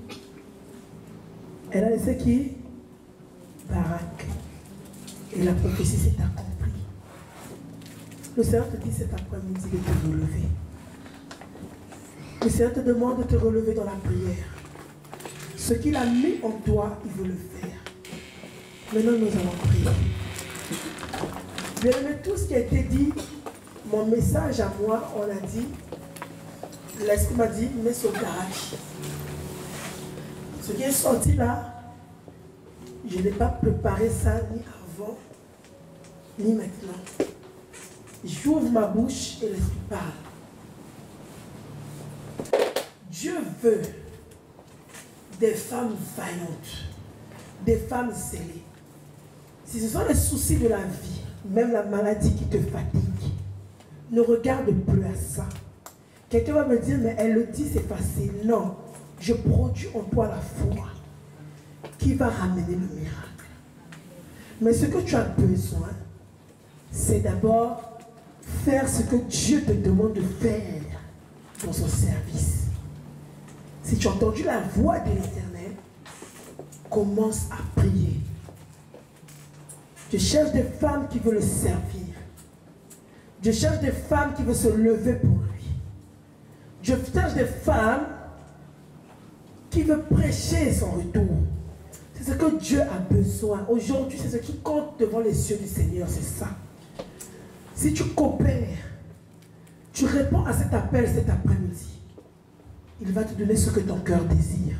Elle a laissé qui? Barak. Et la prophétie s'est accomplie. Le Seigneur te dit cet après-midi de te relever. Le Seigneur te demande de te relever dans la prière. Ce qu'il a mis en toi, il veut le faire. Maintenant, nous allons prier. Bien aimé, tout ce qui a été dit, mon message à moi, on a dit, l'Esprit m'a dit, mets ce garage. Ce qui est sorti là, je n'ai pas préparé ça ni avant, ni maintenant. J'ouvre ma bouche et l'Esprit parle. Dieu veut des femmes vaillantes, des femmes zélées. Si ce sont les soucis de la vie, même la maladie qui te fatigue, ne regarde plus à ça. Quelqu'un va me dire, mais elle le dit, c'est facile. Non, je produis en toi la foi qui va ramener le miracle. Mais ce que tu as besoin, c'est d'abord faire ce que Dieu te demande de faire dans son service. Si tu as entendu la voix de l'Éternel, commence à prier. Je cherche des femmes qui veulent le servir. Je cherche des femmes qui veulent se lever pour lui. Je cherche des femmes qui veulent prêcher son retour. C'est ce que Dieu a besoin. Aujourd'hui, c'est ce qui compte devant les cieux du Seigneur, c'est ça. Si tu coopères, tu réponds à cet appel cet après-midi, il va te donner ce que ton cœur désire.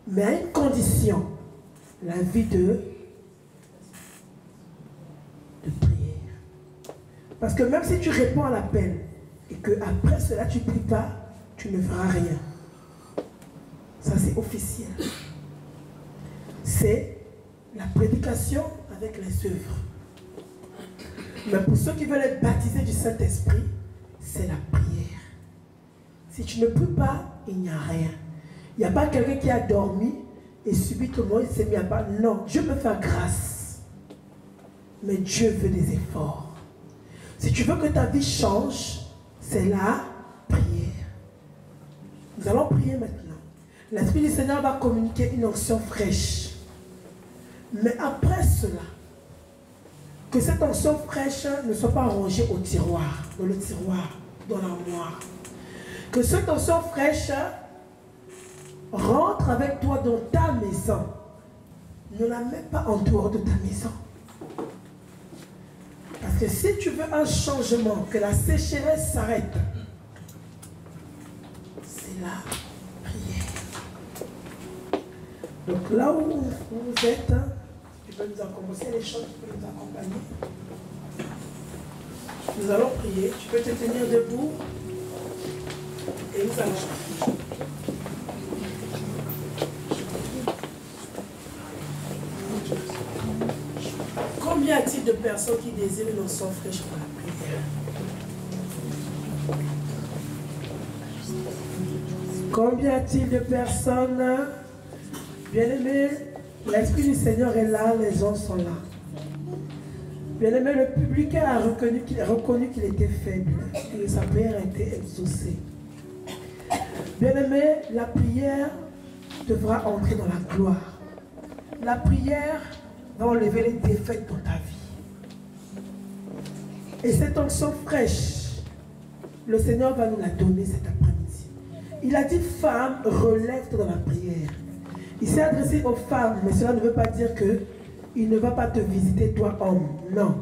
Mais à une condition, la vie de prière. Parce que même si tu réponds à l'appel et qu'après cela tu ne pries pas, tu ne feras rien. Ça c'est officiel. C'est la prédication avec les œuvres. Mais pour ceux qui veulent être baptisés du Saint-Esprit, c'est la prière. Si tu ne pries pas, il n'y a rien. Il n'y a pas quelqu'un qui a dormi et subitement il s'est mis à part. Non, Dieu peut faire grâce. Mais Dieu veut des efforts. Si tu veux que ta vie change, c'est la prière. Nous allons prier maintenant. L'Esprit du Seigneur va communiquer une onction fraîche. Mais après cela, que cette onction fraîche ne soit pas rangée au tiroir, dans le tiroir, dans l'armoire. Que cette onction fraîche rentre avec toi dans ta maison. Ne la mets pas en dehors de ta maison. Parce que si tu veux un changement, que la sécheresse s'arrête, c'est la prière. Donc là où vous êtes, tu peux nous accompagner, les choses, tu peux nous accompagner. Nous allons prier. Tu peux te tenir debout et nous allons prier. Combien y a-t-il de personnes qui désirent une onction fraîche pour la prière? Combien y a-t-il de personnes? Bien-aimés, l'Esprit du Seigneur est là, les hommes sont là. Bien-aimé, le public a reconnu qu'il était faible et sa prière a été exaucée. Bien-aimé, la prière devra entrer dans la gloire. La prière va enlever les défaites dans ta vie. Et cette onction fraîche, le Seigneur va nous la donner cet après-midi. Il a dit, femme, relève-toi dans la prière. Il s'est adressé aux femmes, mais cela ne veut pas dire qu'il ne va pas te visiter, toi, homme. Non.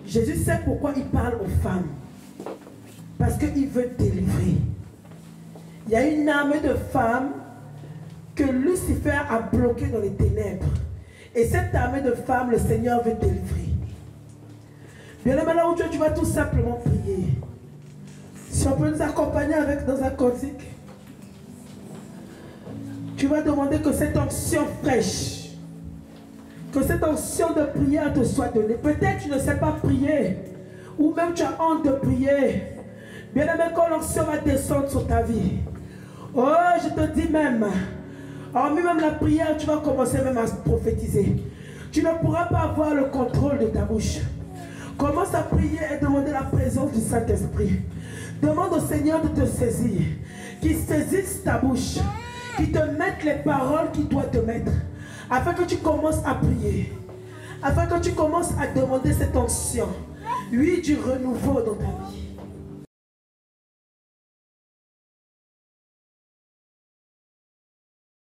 Jésus sait pourquoi il parle aux femmes. Parce qu'il veut délivrer. Il y a une armée de femmes que Lucifer a bloquées dans les ténèbres. Et cette armée de femmes, le Seigneur veut délivrer. Bien aimé, là où tu vas tout simplement prier. Si on peut nous accompagner dans un cantique. Tu vas demander que cette onction fraîche, que cette onction de prière te soit donnée. Peut-être tu ne sais pas prier, ou même tu as honte de prier. Bien aimé, quand l'onction va descendre sur ta vie, oh, je te dis même, hormis même la prière, tu vas commencer même à prophétiser. Tu ne pourras pas avoir le contrôle de ta bouche. Commence à prier et demander la présence du Saint-Esprit. Demande au Seigneur de te saisir, qu'il saisisse ta bouche, qu'il te mette les paroles qu'il doit te mettre, afin que tu commences à prier, afin que tu commences à demander cette onction, oui, du renouveau dans ta vie.